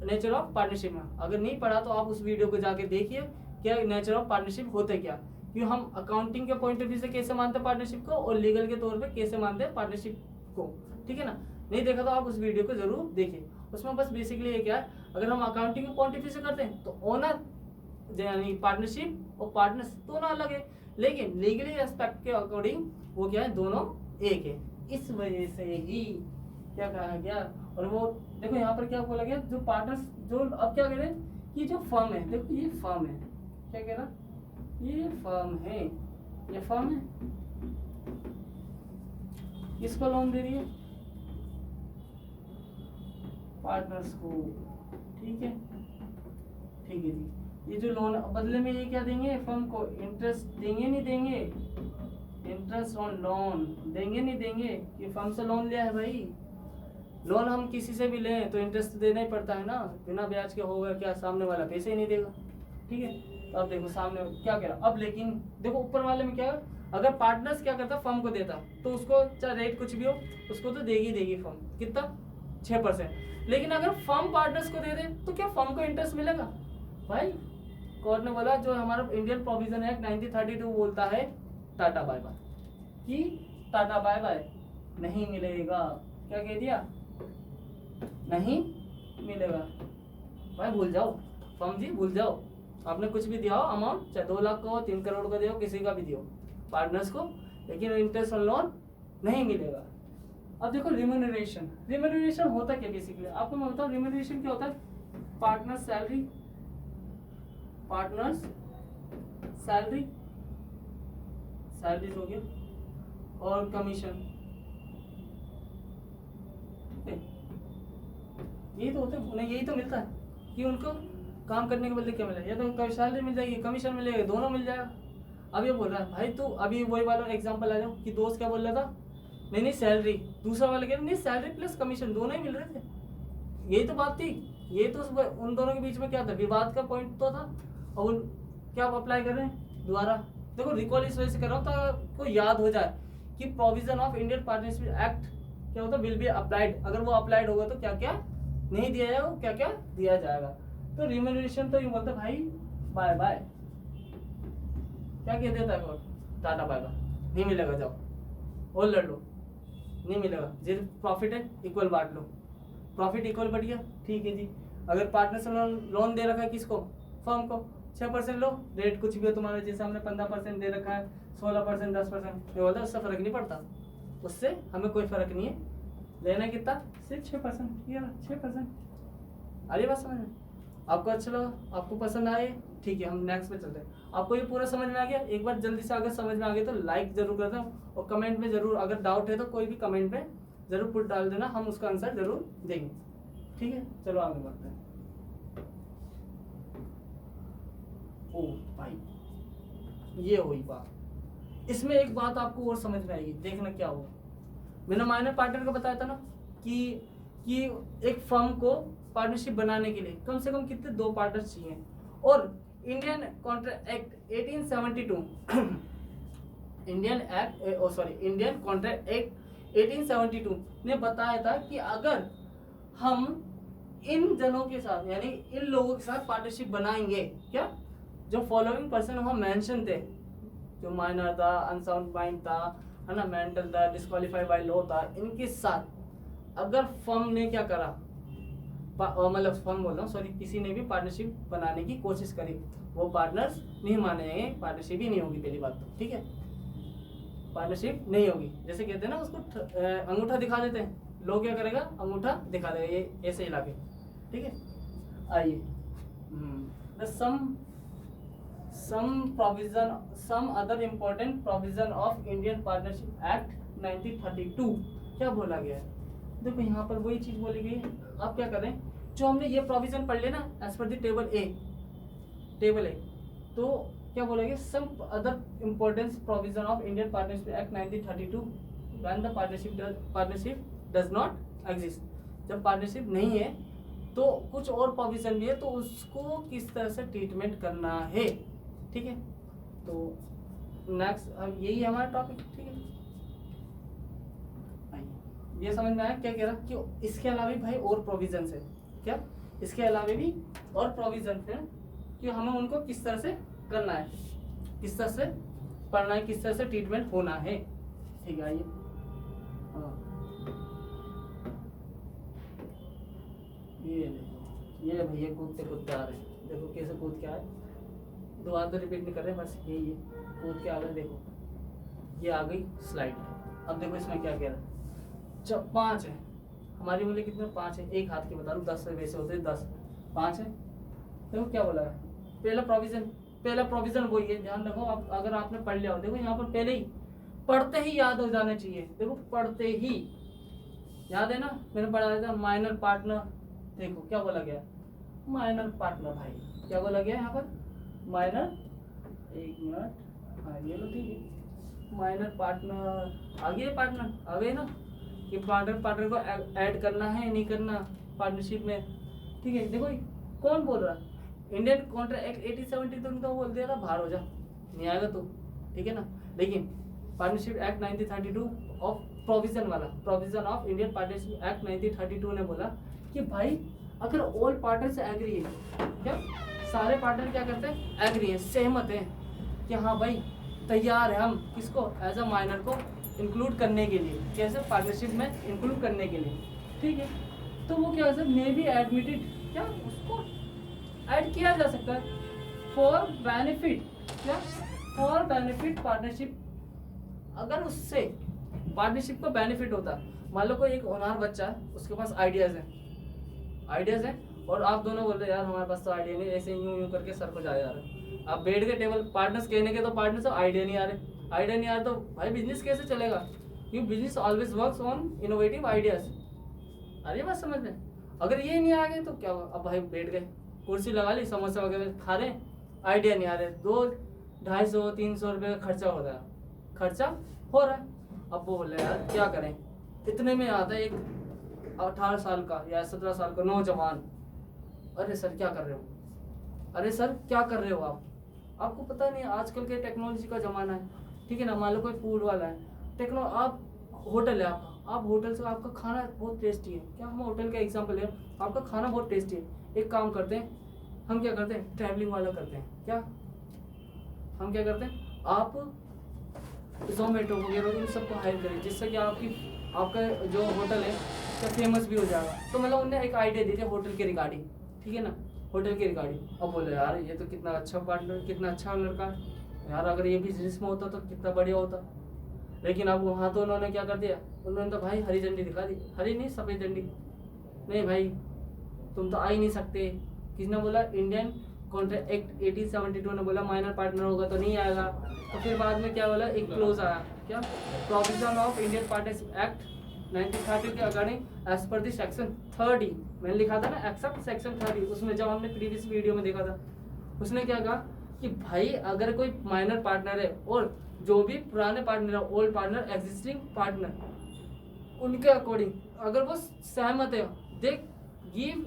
nature of partnership में। अगर नहीं पढ़ा तो आप उस वीडियो को जाके देखिए, क्या नेचर ऑफ पार्टनरशिप होते क्या, क्यों हम अकाउंटिंग के पॉइंट ऑफ व्यू से कैसे मानते हैं पार्टनरशिप को, और लीगल के तौर पे कैसे मानते हैं पार्टनरशिप को, ठीक है ना। नहीं देखा तो आप उस वीडियो को जरूर देखिए, उसमें बस बेसिकली ये क्या है, अगर हम अकाउंटिंग के पॉइंट ऑफ व्यू से करते हैं तो ओनर यानी पार्टनरशिप और पार्टनर्स दोनों अलग है, लेकिन लीगली एस्पेक्ट के अकॉर्डिंग वो क्या है, दोनों एक है। इस वजह से ही क्या कहा गया, और वो देखो यहाँ पर क्या बोला गया, जो पार्टनर्स, जो अब क्या कह रहे हैं कि जो फर्म है, देखो ये फर्म है, क्या कह रहा, ये फर्म है, ये फर्म है, किसको लोन दे रही है, पार्टनर्स को, ठीक है जी। ये जो लोन बदले में ये क्या देंगे फर्म को, इंटरेस्ट देंगे नहीं देंगे, इंटरेस्ट ऑन लोन देंगे नहीं देंगे, कि फर्म से लोन लिया है भाई, लोन हम किसी से भी लें तो इंटरेस्ट देना ही पड़ता है ना, बिना ब्याज के होगा क्या, सामने वाला पैसे ही नहीं देगा। ठीक है, तो अब देखो सामने क्या कह रहा, अब लेकिन देखो ऊपर वाले में क्या है, अगर पार्टनर्स क्या करता फर्म को देता तो उसको चाहे रेट कुछ भी हो उसको तो देगी फर्म, कितना 6%। लेकिन अगर फर्म पार्टनर्स को दे दे तो क्या फर्म को इंटरेस्ट मिलेगा भाई? कोर्ट ने बोला जो हमारा इंडियन प्रोविजन एक्ट 1932 बोलता है टाटा बाय बाय, कि टाटा बाय बाय नहीं मिलेगा। क्या कह दिया? नहीं मिलेगा भाई, भूल जाओ फर्म जी, भूल जाओ। आपने कुछ भी दिया हो अमाउंट, चाहे 2 लाख का हो 3 करोड़ का दियो, किसी का भी दियो पार्टनर्स को, लेकिन इंटरेस्ट ऑन लोन नहीं मिलेगा। अब देखो रिम्यूनरेशन, रिम्यूनरेशन होता क्या बेसिकली आपको मैं बताऊं, रिम्यूनरेशन क्या होता है, partners salary, partners salary, salaries हो गया, और कमीशन, यही तो होता है, उन्हें यही तो मिलता है कि उनको काम करने के बदले क्या मिलेगा, या तो उनको सैलरी मिल जाएगी, कमीशन मिलेगा, दोनों मिल जाएगा। अब ये बोल रहा है भाई तू अभी वही वाला एग्जांपल आ जाओ कि दोस्त क्या बोल रहा था, नहीं सैलरी, दूसरा वाला कह रहा नहीं सैलरी प्लस कमीशन दोनों ही मिल रहे थे, यही तो बात थी। ये तो उन दोनों के बीच में क्या था, विवाद का पॉइंट तो था, और क्या आप अप्लाई कर रहे हैं दोबारा। देखो रिकॉल इस वजह से कर रहा हूँ ताकि को याद हो जाए कि provision of Indian partnership act क्या होता है, विल बी अप्लाइड, अगर वो अप्लाइड होगा तो क्या क्या नहीं दिया जाएगा, क्या क्या दिया जाएगा। तो रिम्यूनरेशन तो यूँ बोलते भाई बाय बाय, क्या कह देता है कोर्ट, टाटा बाय बाय, नहीं मिलेगा, जाओ और लड़ लो, नहीं मिलेगा, जिस प्रॉफिट है इक्वल बांट लो, प्रॉफिट इक्वल बढ़ गया, ठीक है जी। अगर पार्टनर से लोन दे रखा है किसको, फर्म को, 6% लो, रेट कुछ भी हो तुम्हारे, जैसे हमने 15% दे रखा है, 16%, 10%, ये बोलता है उससे फर्क नहीं पड़ता, उससे हमें कोई फर्क नहीं है, लेना कितना, सिर्फ 6%, ये 6%। अरे बात समझ में आपको अच्छा लगा, आपको पसंद आए, ठीक है, हम नेक्स्ट पे चलते हैं। आपको ये पूरा समझ में आ गया, एक बार जल्दी से अगर समझ में आ गया तो लाइक जरूर कर देना, और कमेंट में जरूर अगर डाउट है तो कोई भी कमेंट में जरूर पुट डाल देना, हम उसका आंसर जरूर देंगे। ठीक है, चलो आगे बढ़ते हैं। ओ भाई ये हुई बात, इसमें एक बात आपको और समझ में आएगी, देखना क्या होगा। मैंने माइनर पार्टनर का बताया था ना कि एक फर्म को पार्टनरशिप बनाने के लिए कम से कम कितने 2 पार्टनर्स चाहिए, और Indian contract act 1872 Indian contract act 1872 ने बताया था कि अगर हम इन जनों के साथ यानी इन लोगों के साथ पार्टनरशिप बनाएंगे, क्या जो फॉलोइंग पर्सन वहाँ मेंशन थे, जो माइनर था, अनसाउंड माइंड था, है ना, मेंटल था, डिस्क्वालीफाइड बाय लॉ था, इनके साथ अगर फर्म ने क्या करा, मतलब फर्म बोल रहा हूँ सॉरी, किसी ने भी पार्टनरशिप बनाने की कोशिश करी, वो पार्टनर्स नहीं माने जाएंगे, पार्टनरशिप ही नहीं होगी, पहली बात तो, ठीक है, पार्टनरशिप नहीं होगी। जैसे कहते हैं ना उसको अंगूठा दिखा देते हैं, लोग क्या करेगा, अंगूठा दिखा देगा, ये ऐसे ही लाके, ठीक है। आइए some other important provision of Indian Partnership Act 1932 क्या बोला गया है, देखो यहाँ पर वही चीज बोली गई है। आप क्या करें, जो हमने ये प्रोविजन पढ़ लेना एज पर द टेबल ए, तो क्या बोला गया, some other importance provision of Indian partnership act 1932 when the partnership does not exist, जब पार्टनरशिप नहीं है तो कुछ और प्रोविजन भी है, तो उसको किस तरह से ट्रीटमेंट करना है, ठीक है। तो नेक्स्ट अब यही है हमारा टॉपिक, ठीक है। ये समझ में आया क्या कह रहा, कि इसके अलावा भी भाई और प्रोविजन है, क्या इसके अलावा भी और प्रोविजन है कि हमें उनको किस तरह से करना है, किस तरह से पढ़ना है, किस तरह से ट्रीटमेंट होना है, ठीक है। आइए ये देखो, ये भैया कूदते आ रहे हैं, देखो कैसे कूद के आए, दो बार तो रिपीट नहीं कर रहे, बस यही है, कूद के आ गए, देखो ये आ गई स्लाइड। अब देखो इसमें क्या कह रहा है, जब 5 है, हमारी उंगली कितने 5 है, एक हाथ की बता रहा हूँ, 10 से वैसे होते हैं 10, 5 है। देखो क्या बोला है, पहला प्रोविजन वही है, ध्यान रखो, आप अगर आपने पढ़ लिया हो, देखो यहाँ पर पहले ही पढ़ते ही याद हो जाने चाहिए, देखो पढ़ते ही याद है ना, मैंने पढ़ाया था माइनर पार्टनर, देखो क्या बोला गया, माइनर पार्टनर भाई क्या बोला गया यहाँ पर, माइनर, एक मिनट, हाँ ये लो ठीक है, माइनर पार्टनर आ गया, पार्टनर आ गए ना, कि पार्टनर को ऐड करना है नहीं करना पार्टनरशिप में, ठीक है। देखो कौन बोल रहा, इंडियन कॉन्ट्रैक्ट एक्ट 1870 तो उनका बोल दिया था बाहर हो जा, नहीं आएगा तो, ठीक है ना। लेकिन पार्टनरशिप एक्ट 1932 ऑफ प्रोविजन वाला, provision of Indian partnership act 1932 ने बोला कि भाई अगर ऑल पार्टनर्स एग्री है, क्या सारे पार्टनर क्या करते हैं, एग्री है, सहमत है कि हाँ भाई तैयार है हम किसको, एज अ माइनर को इंक्लूड करने के लिए, कैसे पार्टनरशिप में इंक्लूड करने के लिए, ठीक है। तो वो क्या है, मे बी एडमिटेड, क्या उसको ऐड किया जा सकता है फॉर बेनिफिट, क्या फॉर बेनिफिट पार्टनरशिप, अगर उससे पार्टनरशिप को बेनिफिट होता है। मान लो कोई एक होनहार बच्चा है, उसके पास आइडियाज है और आप दोनों बोल रहे यार हमारे पास तो आइडिया नहीं, ऐसे यूं करके सर को जाए जा रहे, आप बैठ के टेबल पार्टनर्स कहने के तो पार्टनर्स आइडिया नहीं आ रहे तो भाई बिजनेस कैसे चलेगा, you business always works on innovative ideas. अरे बात समझ में, अगर ये नहीं आ गए तो क्या, अब भाई बैठ गए कुर्सी लगा ली, समोसा वगैरह खा रहे, आइडिया नहीं आ रहे, 200-250-300 रुपये का खर्चा हो रहा है। अब वो बोले यार क्या करें, इतने में आता है एक 18 साल का या 17 साल का नौजवान, अरे सर क्या कर रहे हो आप, आपको पता नहीं आजकल के टेक्नोलॉजी का ज़माना है, ठीक है ना। मान लो कोई फूड वाला है, आप होटल है आपका, आप होटल से आपका खाना बहुत टेस्टी है, क्या हम होटल का एग्जांपल ले, आपका खाना बहुत टेस्टी है, एक काम करते हैं हम, क्या करते हैं ट्रैवलिंग वाला करते हैं, क्या हम क्या करते हैं, आप जोमेटो वगैरह इन सबको हायर करें, जिससे कि आपका जो होटल है क्या फेमस भी हो जाएगा। तो मतलब उन्हें एक आइडिया दीजिए होटल के रिगार्डिंग, ठीक है ना, होटल के रिगार्डिंग। अब बोले यार ये तो कितना अच्छा पार्टनर, कितना अच्छा लड़का है यार, अगर ये बिजनेस में होता तो कितना बढ़िया होता। लेकिन अब वहाँ तो उन्होंने क्या कर दिया, उन्होंने तो भाई हरी झंडी दिखा दी, हरी नहीं सफ़ेद झंडी, नहीं भाई तुम तो आ ही नहीं सकते। किसने बोला, इंडियन कॉन्ट्रैक्ट एक्ट 1872 ने बोला माइनर पार्टनर होगा तो नहीं आएगा। तो फिर बाद में क्या बोला, एक क्लोज आया, क्या provision of Indian partnership act 1930 के according as per the section 30, मैंने लिखा था ना एक्सेप्ट सेक्शन 30, उसमें जब हमने प्रीवियस वीडियो में देखा था, उसने क्या कहा कि भाई अगर कोई माइनर पार्टनर है और जो भी पुराने पार्टनर है, ओल्ड पार्टनर, एग्जिस्टिंग पार्टनर, उनके अकॉर्डिंग अगर वो सहमत है, दे गिव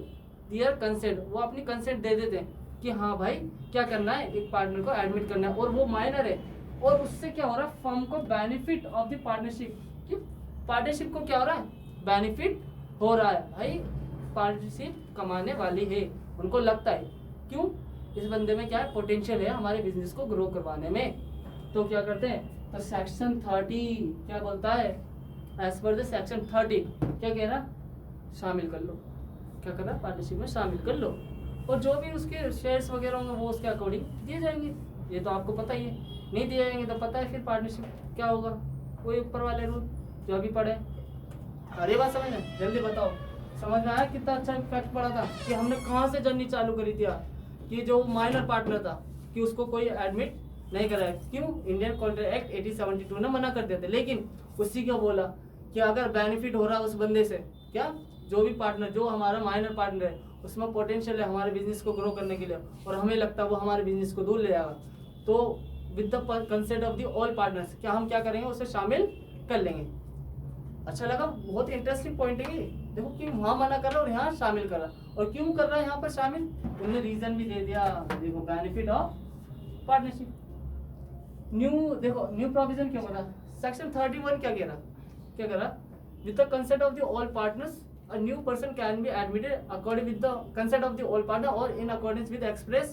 दियर कंसेंट, वो अपनी कंसेंट दे देते हैं कि हाँ भाई क्या करना है, एक पार्टनर को एडमिट करना है और वो माइनर है, और उससे क्या हो रहा है, फर्म को बेनिफिट ऑफ द पार्टनरशिप, कि पार्टनरशिप को क्या हो रहा है, बेनिफिट हो रहा है, भाई पार्टनरशिप कमाने वाली है, उनको लगता है क्यों, इस बंदे में क्या है, पोटेंशियल है हमारे बिजनेस को ग्रो करवाने में। तो क्या करते हैं, तो सेक्शन 30 क्या बोलता है, एज पर द सेक्शन 30 क्या कह रहा, शामिल कर लो, क्या कर रहा, पार्टनरशिप में शामिल कर लो, और जो भी उसके शेयर्स वगैरह होंगे वो उसके अकॉर्डिंग दिए जाएंगे। ये तो आपको पता ही है, नहीं दिए जाएंगे तो पता है फिर पार्टनरशिप क्या होगा, कोई ऊपर वाले रूल जो अभी पढ़े। अरे बात समझ में, जल्दी बताओ, समझ में आया कितना अच्छा इम्पैक्ट पड़ा था कि हमने कहाँ से जर्नी चालू करी थी कि जो माइनर पार्टनर था कि उसको कोई एडमिट नहीं कराया, क्यों, इंडियन कॉन्ट्रैक्ट एक्ट 1872 ने मना कर दिया था। लेकिन उसी क्या बोला कि अगर बेनिफिट हो रहा है उस बंदे से, क्या जो भी पार्टनर, जो हमारा माइनर पार्टनर है उसमें पोटेंशियल है हमारे बिजनेस को ग्रो करने के लिए, और हमें लगता है वो हमारे बिजनेस को दूर ले जाएगा, तो with the consent of the all partners क्या हम क्या करेंगे, उसे शामिल कर लेंगे। अच्छा लगा, बहुत इंटरेस्टिंग पॉइंट है ये, देखो कि वहाँ मना कर रहा और यहाँ शामिल कर रहा, और क्यों कर रहा है यहाँ पर शामिल, उन्होंने रीजन भी दे दिया, देखो बेनिफिट ऑफ पार्टनरशिप। देखो न्यू प्रोविजन क्या बोला, सेक्शन 31 क्या कह रहा, with the consent of the all partners a new person can be admitted according with the consent of the all partner or in accordance with express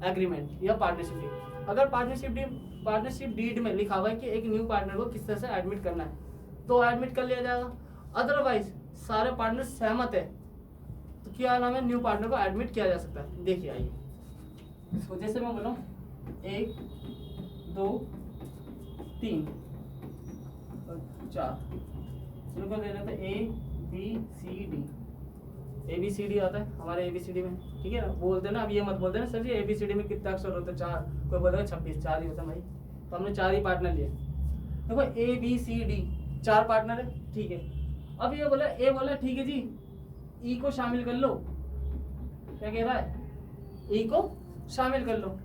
agreement या partnership deed. अगर partnership deed में लिखा हुआ है कि एक new partner को किस तरह से एडमिट करना है तो एडमिट कर लिया जाएगा, अदरवाइज सारे पार्टनर सहमत है तो क्या नाम है, न्यू पार्टनर को एडमिट किया जा सकता है। देखिए आइए इसको, जैसे मैं बोलूँ 1 2 3 और 4, इनको दे देते ABCD आता है हमारे ABCD में, ठीक है ना, बोलते हैं ना, अब ये मत बोलते ना सर जी ABCD में कितने अक्षर होते हैं, 4, कोई बोलेगा 26, 4 ही होता है भाई, तो हमने 4 ही पार्टनर लिए। देखो ABCD 4 पार्टनर है, ठीक है। अब ये बोला, ए बोला ठीक है जी, ई को शामिल कर लो, क्या कह रहा है, ई को शामिल कर लो,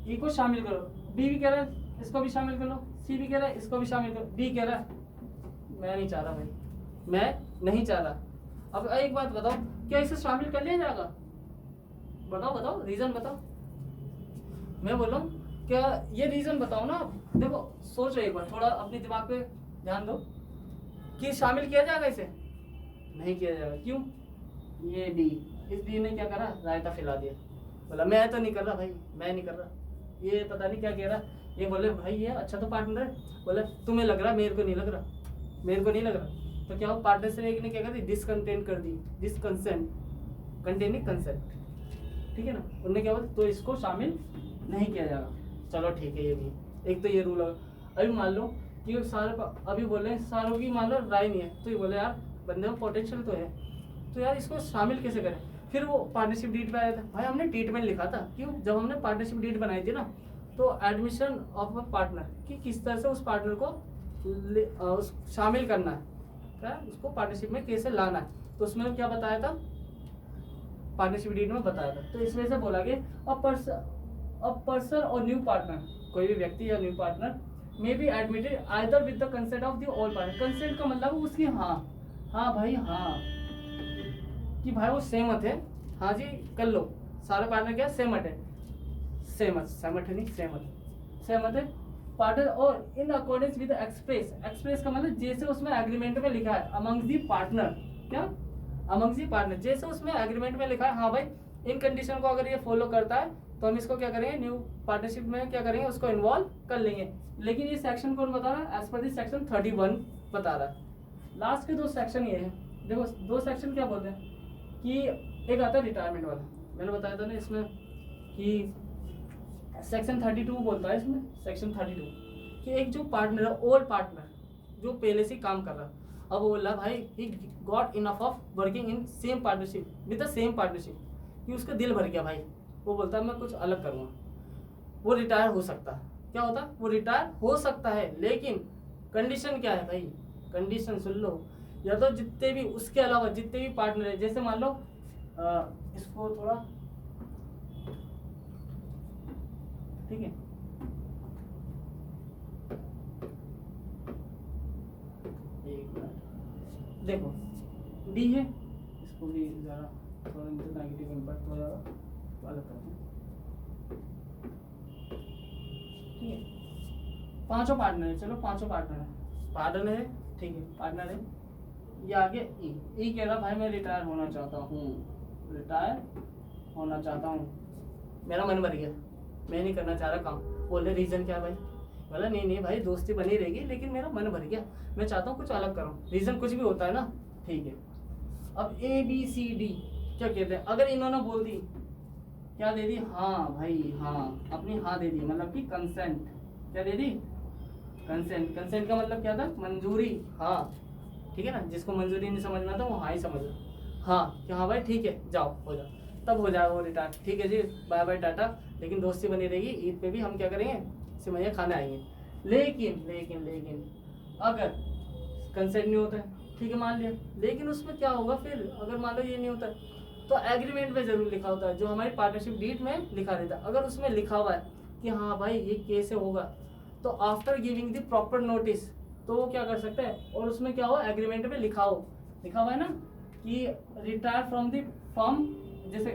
ई को शामिल करो, बी भी कह रहा है इसको भी शामिल कर लो, सी भी कह रहा है इसको भी शामिल करो, डी कह रहा है मैं नहीं चाह रहा भाई, मैं नहीं चाह रहा। अब एक बात बताओ, क्या इसे शामिल कर लिया जाएगा? बताओ बताओ, रीजन बताओ। मैं बोल रहा हूँ क्या, ये रीजन बताओ ना आप। देखो सोचो एक बार, थोड़ा अपने दिमाग पे ध्यान दो कि शामिल किया जाएगा इसे? नहीं किया जाएगा। क्यों? ये डी, इस डी ने क्या करा, रायता फैला दिया, बोला मैं तो नहीं कर रहा भाई, मैं नहीं कर रहा। ये पता नहीं क्या कह रहा, ये बोले भाई ये अच्छा तो पार्टनर है, बोले तुम्हें लग रहा, मेरे को नहीं लग रहा, मेरे को नहीं लग रहा। तो क्या हो, पार्टनर से एक ने क्या कर दी, डिसकंटेंट कर दी, डिसकंसेंट, कंटेनिंग कंसेंट, ठीक है ना। उन्होंने क्या बोला, तो इसको शामिल नहीं किया जाएगा। चलो ठीक है, ये भी एक तो ये रूल होगा। अभी मान लो कि सारे अभी बोले सारों की मान लो राय नहीं है, तो ये बोले यार बंदे में पोटेंशियल तो है, तो यार इसको शामिल कैसे करें। फिर वो पार्टनरशिप डीड पे आया था, भाई हमने डीड में लिखा था। क्यों? जब हमने पार्टनरशिप डीड बनाई थी ना, तो एडमिशन ऑफ अ पार्टनर कि किस तरह से उस पार्टनर को शामिल करना है, क्या उसको पार्टनरशिप में कैसे लाना है, तो उसमें क्या बताया था, पार्टनरशिप डीड में बताया था। तो इस वजह से बोला कि अ पर्सन और न्यू पार्टनर, कोई भी व्यक्ति या new partner may be admitted either with the consent of the all partner. Consent का मतलब उसकी हाँ भाई हाँ, कि भाई वो सहमत है, हाँ जी कर लो, सारे पार्टनर क्या सहमत है, सहमत है नहीं सहमत है पार्टनर, और in accordance with express, express का मतलब जैसे उसमें एग्रीमेंट में लिखा है, अमंग दी पार्टनर, क्या अमंग दी पार्टनर, जैसे उसमें एग्रीमेंट में लिखा है, हाँ भाई इन कंडीशन को अगर ये फॉलो करता है तो हम इसको क्या करेंगे, न्यू पार्टनरशिप में क्या करेंगे, उसको इन्वॉल्व कर लेंगे। लेकिन ये सेक्शन कौन बता रहा है, एज पर दिस सेक्शन 31 बता रहा है। लास्ट के दो सेक्शन ये है, देखो दो सेक्शन क्या बोलते हैं कि एक आता है रिटायरमेंट वाला, मैंने बताया था ना इसमें कि सेक्शन 32 बोलता है इसमें, सेक्शन 32 कि एक जो पार्टनर है, ओल्ड पार्टनर जो पहले से काम कर रहा, अब वो बोला भाई he got enough of working in same partnership with the same partnership, कि उसका दिल भर गया भाई, वो बोलता है मैं कुछ अलग करूँगा, वो रिटायर हो सकता है। क्या होता है, वो रिटायर हो सकता है, लेकिन कंडीशन क्या है भाई, कंडीशन सुन लो, या तो जितने भी उसके अलावा जितने भी पार्टनर है, जैसे मान लो इसको थोड़ा ठीक है, एक मिनट देखो डी है, इसको भी जरा थोड़ा नेगेटिव इम्पैक्ट हो जाएगा तो अलग करते हैं, ठीक है। पांचों पार्टनर है, चलो पांचों पार्टनर है, ठीक है पार्टनर है। ये आगे ई कह रहा भाई मैं रिटायर होना चाहता हूँ, रिटायर होना चाहता हूँ, मेरा मन भर गया, मैं नहीं करना चाह रहा काम। बोले रीज़न क्या है भाई, बोला नहीं भाई दोस्ती बनी रहेगी, लेकिन मेरा मन भर गया, मैं चाहता हूँ कुछ अलग करूँ। रीज़न कुछ भी होता है ना, ठीक है। अब ए बी सी डी क्या कहते हैं, अगर इन्होंने बोल दी, क्या दे दी, हाँ भाई हाँ, अपनी हाँ दे दी, मतलब कि कंसेंट, क्या दे दी, कंसेंट। कंसेंट का मतलब क्या था, मंजूरी, हाँ ठीक है ना, जिसको मंजूरी नहीं समझना था वो हाँ ही समझ लो, हाँ कि हाँ भाई ठीक है जाओ हो जाओ, तब हो जाएगा वो रिटायर, ठीक है जी बाय बाय टाटा, लेकिन दोस्ती बनी रहेगी, ईद पे भी हम क्या करेंगे, सिमैया खाने आएंगे। लेकिन लेकिन लेकिन अगर कंसेंट नहीं होता है, ठीक है मान लिया, लेकिन उसमें क्या होगा फिर, अगर मान लो ये नहीं होता है तो एग्रीमेंट में जरूर लिखा होता है, जो हमारी पार्टनरशिप डीड में लिखा रहता है। अगर उसमें लिखा हुआ है कि हाँ भाई ये कैसे होगा, तो after giving the proper notice, तो वो क्या कर सकते हैं, और उसमें क्या हो, एग्रीमेंट में लिखा हुआ है ना कि रिटायर फ्रॉम द फर्म, जैसे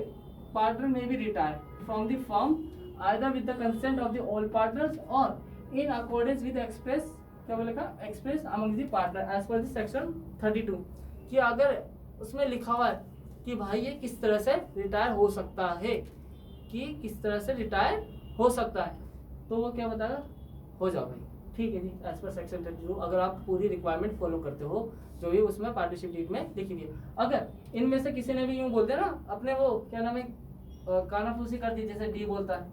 पार्टनर में भी retire from the firm either with the consent of the all partners और इन अकॉर्डेंस विद एक्सप्रेस, क्या बोलेगा, express among the partner as per the section 32, कि अगर उसमें लिखा हुआ है कि भाई ये किस तरह से रिटायर हो सकता है, कि किस तरह से रिटायर हो सकता है, तो वो क्या बताएगा, हो जाओ भाई ठीक है जी एज पर सेक्शन 32, अगर आप पूरी रिक्वायरमेंट फॉलो करते हो जो भी उसमें पार्टनरशिप डीड में लिखी हुई है। अगर इनमें से किसी ने भी यूँ बोलते ना अपने वो क्या नाम है, कानाफूसी कर दी, जैसे डी बोलता है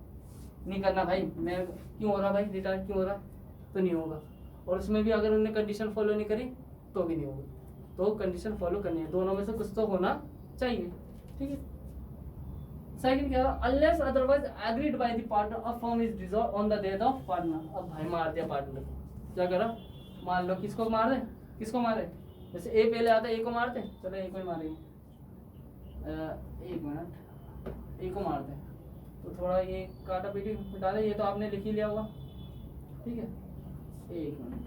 नहीं करना भाई, मैं क्यों हो रहा भाई रिटायर क्यों हो रहा, तो नहीं होगा। और उसमें भी अगर उन्होंने कंडीशन फॉलो नहीं करी तो भी नहीं होगा, तो कंडीशन फॉलो करनी है, दोनों में से कुछ तो होना चाहिए, ठीक है। सेकंड क्या है, unless otherwise agreed by the partner a firm is dissolve on the death of partner. अब भाई मार दिया पार्टनर को, क्या करा, मान लो किसको मारे, जैसे ए पहले आता है, ए को मारते, चलो ए को ही मारेंगे, एक मिनट, ए को मारते हैं, तो थोड़ा ये काटा पीटी हटा दे, ये तो आपने लिख ही लिया होगा, ठीक है। एक मिनट,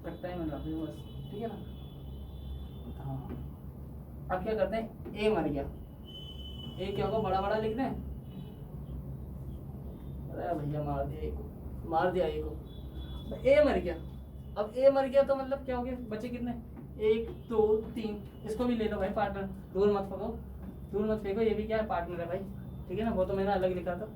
कटता ही मतलब बस, ठीक है ना। हाँ, अब क्या करते हैं, ए मर गया, ए क्या होगा, बड़ा बड़ा लिख दें। अरे भैया मार दिया ए को, मार दिया ए को, ए मर गया। अब ए मर गया तो मतलब क्या हो गया, बचे कितने, 1 2 3, इसको भी ले लो भाई पार्टनर, दूर मत फेंको, दूर मत फेंको, ये भी क्या है, पार्टनर है भाई, ठीक है ना, वो तो मैंने अलग लिखा था,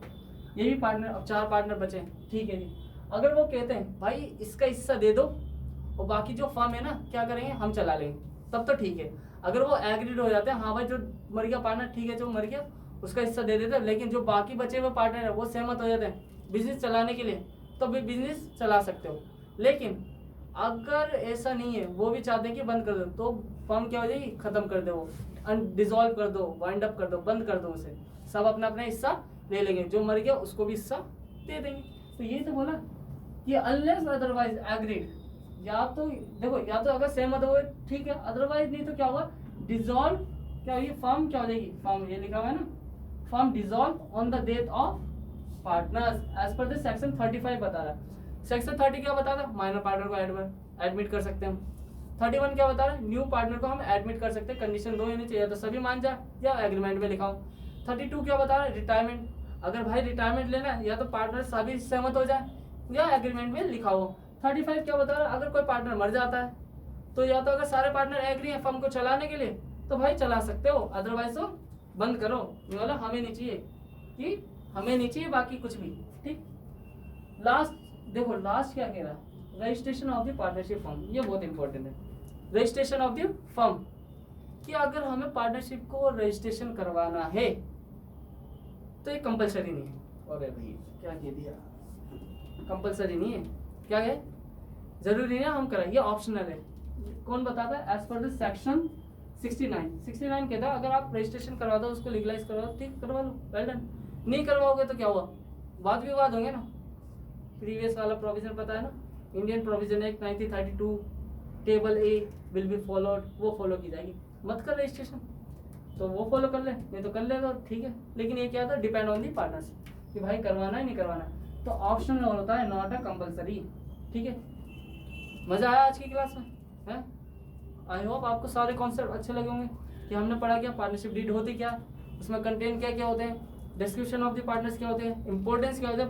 ये भी पार्टनर। अब 4 पार्टनर बचे हैं, ठीक है जी। अगर वो कहते हैं भाई इसका हिस्सा दे दो और बाकी जो फर्म है ना क्या करेंगे हम चला लेंगे, तब तो ठीक है। अगर वो एग्रीड हो जाते हैं, हाँ भाई जो मर गया पार्टनर ठीक है, जो मर गया उसका हिस्सा दे देते हैं, लेकिन जो बाकी बचे हुए पार्टनर है वो सहमत हो जाते हैं बिजनेस चलाने के लिए, तो भी बिजनेस चला सकते हो। लेकिन अगर ऐसा नहीं है, वो भी चाहते हैं कि बंद कर दो, तो फर्म क्या हो जाएगी, खत्म कर दो, डिसॉल्व कर दो, वाइंड अप कर दो, बंद कर दो उसे, सब अपना अपना हिस्सा ले लेंगे, जो मर गया उसको भी हिस्सा दे देंगे। तो यही तो बोला कि अनलेस अदरवाइज एग्रीड, या तो देखो, या तो अगर सहमत हो ठीक है, अदरवाइज नहीं तो क्या होगा, डिसॉल्व क्या होगी, फर्म क्या हो जाएगी, फर्म ये लिखा हुआ है ना, firm dissolve on the death of partners as per the section 35 बता रहा है। सेक्शन 30 क्या बता रहा है, माइनर पार्टनर को एडमिट कर सकते हैं हम। 31 क्या बता रहा है, न्यू पार्टनर को हम एडमिट कर सकते हैं, कंडीशन 2 होनी चाहिए, तो सभी मान जाए या एग्रीमेंट में लिखा हो। 32 क्या बता रहा है, रिटायरमेंट, अगर भाई रिटायरमेंट लेना है या तो पार्टनर सभी सहमत हो जाए या एग्रीमेंट में लिखा हो। 35 क्या बता रहा है, अगर कोई पार्टनर मर जाता है तो या तो अगर सारे पार्टनर एग्री है फर्म को चलाने के लिए तो भाई चला सकते हो, अदरवाइज तो बंद करो, ये वाला हमें नहीं चाहिए, कि हमें नहीं चाहिए बाकी कुछ भी, ठीक। लास्ट देखो, लास्ट क्या कह रहा है, registration of the partnership firm, ये बहुत इंपॉर्टेंट है, रजिस्ट्रेशन ऑफ द फर्म, कि अगर हमें पार्टनरशिप को रजिस्ट्रेशन करवाना है तो ये कंपलसरी नहीं है। अरे भाई क्या कह दिया, कंपलसरी नहीं है, क्या है, जरूरी नहीं है हम कराएं, ये ऑप्शनल है। कौन बताता है, एज पर द सेक्शन 69 कहता है अगर आप रजिस्ट्रेशन करवा दो, उसको लीगलाइज करवा दो, ठीक करवा लो, वेल डन। नहीं करवाओगे तो क्या हुआ, वाद विवाद होंगे ना। प्रीवियस वाला प्रोविजन पता है ना, Indian Provision Act 1932 table A will be followed, वो फॉलो की जाएगी। मत कर रजिस्ट्रेशन तो वो फॉलो कर ले, नहीं तो कर ले तो ठीक है। लेकिन ये क्या था, डिपेंड ऑन दी पार्टनर्स कि भाई करवाना है नहीं करवाना है, तो ऑप्शनल होता है, नॉट अ कंपलसरी, ठीक है। मजा आया आज की क्लास में, है। आई होप आपको सारे कॉन्सेप्ट अच्छे लगे होंगे कि हमने पढ़ा क्या, पार्टनरशिप डीड होती क्या, उसमें कंटेंट क्या क्या होते हैं, डिस्क्रिप्शन ऑफ द पार्टनर्स क्या होते हैं, इंपॉर्टेंस क्या होता है,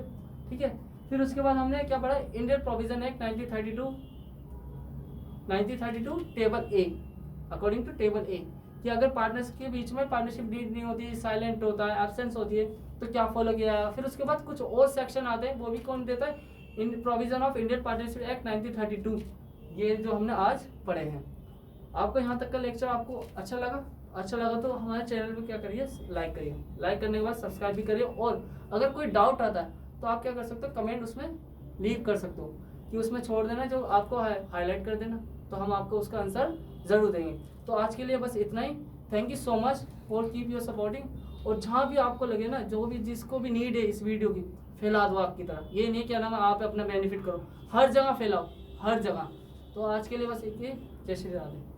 ठीक है। फिर उसके बाद हमने क्या पढ़ा, Indian Provision Act 1932 table A, according to table A, कि अगर पार्टनर्स के बीच में पार्टनरशिप डीड नहीं होती, साइलेंट होता है, एब्सेंस होती है, तो क्या फॉलो किया है। फिर उसके बाद कुछ और सेक्शन आते हैं, वो भी कौन देता है, इन provision of Indian partnership act 1932, ये जो हमने आज पढ़े हैं। आपको यहाँ तक का लेक्चर आपको अच्छा लगा तो हमारे चैनल पे क्या करिए, लाइक करिए, लाइक करने के बाद सब्सक्राइब भी करिए, और अगर कोई डाउट आता है तो आप क्या कर सकते हो, कमेंट उसमें लीव कर सकते हो, कि उसमें छोड़ देना, जो आपको हाईलाइट कर देना, तो हम आपको उसका आंसर जरूर देंगे। तो आज के लिए बस इतना ही, thank you so much for keep your supporting. और जहाँ भी आपको लगे ना, जो भी जिसको भी नीड है इस वीडियो की, फैला दो आपकी तरह, ये नहीं क्या नाम है आप अपना बेनिफिट करो, हर जगह फैलाओ, हर जगह। तो आज के लिए बस इतनी, जय श्री राधे।